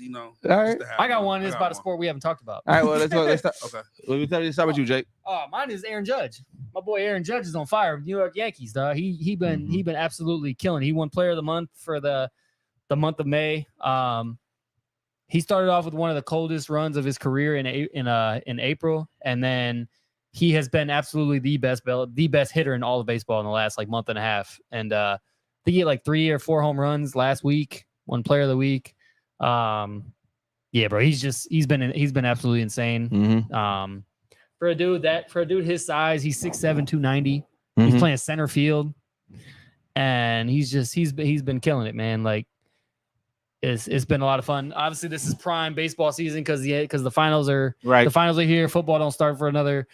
All right. I got one. It's about a sport we haven't talked about. All right, well let's start. Okay. Let's start with you, Jake. Mine is Aaron Judge. My boy Aaron Judge is on fire. New York Yankees, dog. He been absolutely killing. He won Player of the Month for the month of May. He started off with one of the coldest runs of his career in April, and then he has been absolutely the best hitter in all of baseball in the last like month and a half. And they get like 3 or 4 home runs last week. Won Player of the Week. Yeah, bro. He's been absolutely insane. Mm-hmm. For a dude his size, he's 6'7", 290. Mm-hmm. He's playing center field, and he's been killing it, man. Like it's been a lot of fun. Obviously, this is prime baseball season because the finals are here. Football don't start for another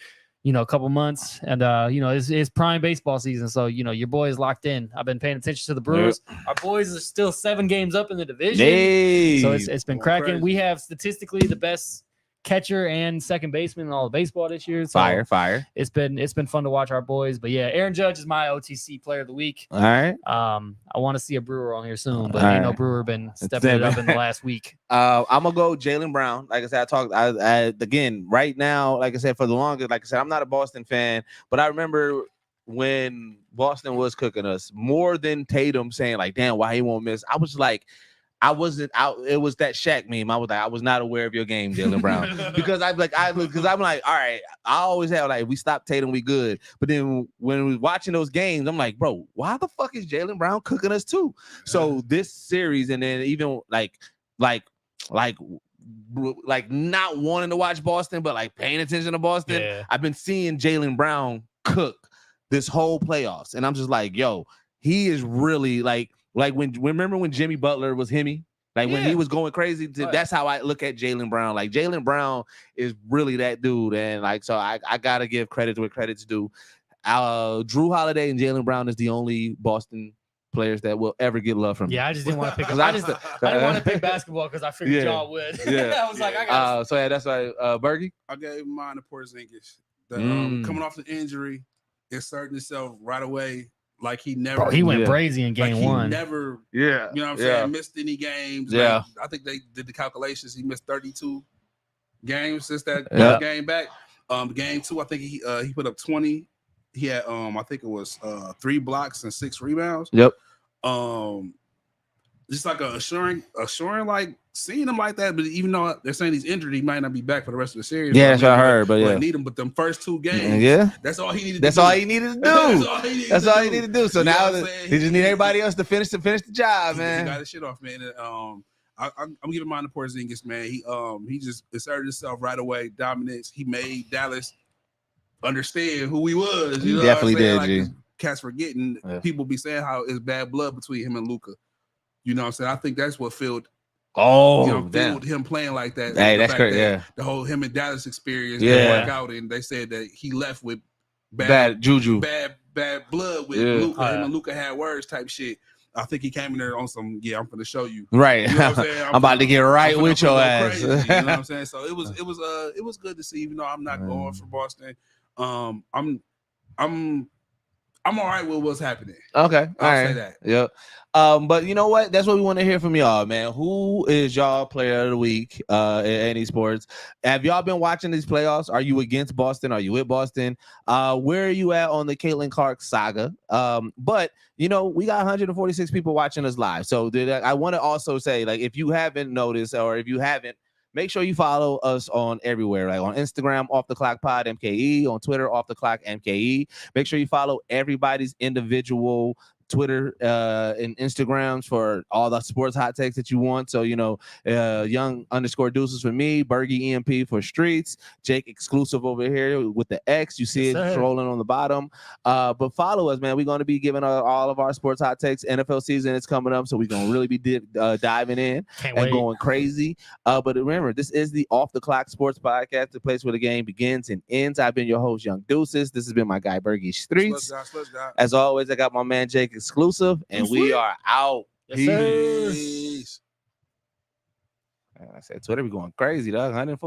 couple months, and it's prime baseball season. So your boy is locked in. I've been paying attention to the Brewers. Yep. Our boys are still 7 games up in the division. Hey. So it's been cracking. Crazy. We have statistically the best catcher and second baseman in all of baseball this year. So Fire. It's been fun to watch our boys. But yeah, Aaron Judge is my OTC player of the week. All right. I want to see a Brewer on here soon, but Brewer been stepping it up in the last week. I'm gonna go Jaylen Brown. Like I said, I again right now, like I said, for the longest, like I said, I'm not a Boston fan, but I remember when Boston was cooking us more than Tatum saying like, damn, why he won't miss. I was like, I wasn't out. It was that Shaq meme. I was like, I was not aware of your game, Jaylen Brown, because I'm like, all right. I always have like, we stopped Tatum, we good. But then when we was watching those games, I'm like, bro, why the fuck is Jaylen Brown cooking us too? So this series, and then even like not wanting to watch Boston, but like paying attention to Boston. Yeah. I've been seeing Jaylen Brown cook this whole playoffs, and I'm just like, yo, he is really like remember when Jimmy Butler was Hemi? Like when he was going crazy, that's how I look at Jaylen Brown. Like Jaylen Brown is really that dude, and like so I gotta give credit where credit's due. Drew Holiday and Jaylen Brown is the only Boston players that will ever get love from me. Yeah, I just didn't want to pick. I didn't want to pick basketball because I figured y'all would. Yeah. I was like, I got. So yeah, that's why Bergie. I gave mine to Porzingis. Coming off the injury, inserting himself right away. Like he never. Bro, he went crazy in game one. Never. Yeah. You know what I'm saying? Missed any games. Yeah. Like, I think they did the calculations. He missed 32 games since that game back. Game 2, I think he put up 20. He had I think it was 3 blocks and 6 rebounds. Yep. Just like assuring like seeing him like that, but even though they're saying he's injured, he might not be back for the rest of the series. Yeah, that's what I heard. But I need him. But them first 2 games, that's all he needed. That's all he needed to do. That's all he needed to do. So now he just need everybody else to finish the job, man. He got his shit off, man. And, I'm giving mine to Porzingis, man. He just inserted himself right away, dominance. He made Dallas understand who he was. You know definitely did, like, G. Cats forgetting. People be saying how it's bad blood between him and Luka. You know what I'm saying? I think that's what filled. Filled him playing like that. Hey, that's great. Yeah, the whole him and Dallas experience didn't work out, and they said that he left with bad juju, bad blood with Luka. Him and Luka had words type shit. I think he came in there on some. Yeah, I'm gonna show you. Right. You know what I'm saying? I'm about to get right with your ass. Crazy, you know what I'm saying? So it was good to see. Even though I'm not going for Boston, I'm all right with what's happening. Okay. I'll say that. Yep. But you know what? That's what we want to hear from y'all, man. Who is y'all player of the week in any sports? Have y'all been watching these playoffs? Are you against Boston? Are you with Boston? Where are you at on the Caitlin Clark saga? But we got 146 people watching us live. So I want to also say, like, if you haven't noticed or if you haven't, make sure you follow us on everywhere, like on Instagram, Off the Clock Pod MKE, on Twitter, Off the Clock MKE. Make sure you follow everybody's individual Twitter and Instagrams for all the sports hot takes that you want. So, young _ deuces for me, Bergie EMP for streets, Jake exclusive over here with the X. You see it scrolling on the bottom. But follow us, man. We're going to be giving all of our sports hot takes. NFL season is coming up, so we're going to really be diving in and going crazy. But remember, this is the Off the Clock Sports Podcast, the place where the game begins and ends. I've been your host, Young Deuces. This has been my guy, Bergie Streets. As always, I got my man, Jake exclusive, and we are out. Yes, Peace. I said Twitter be going crazy, dog. 140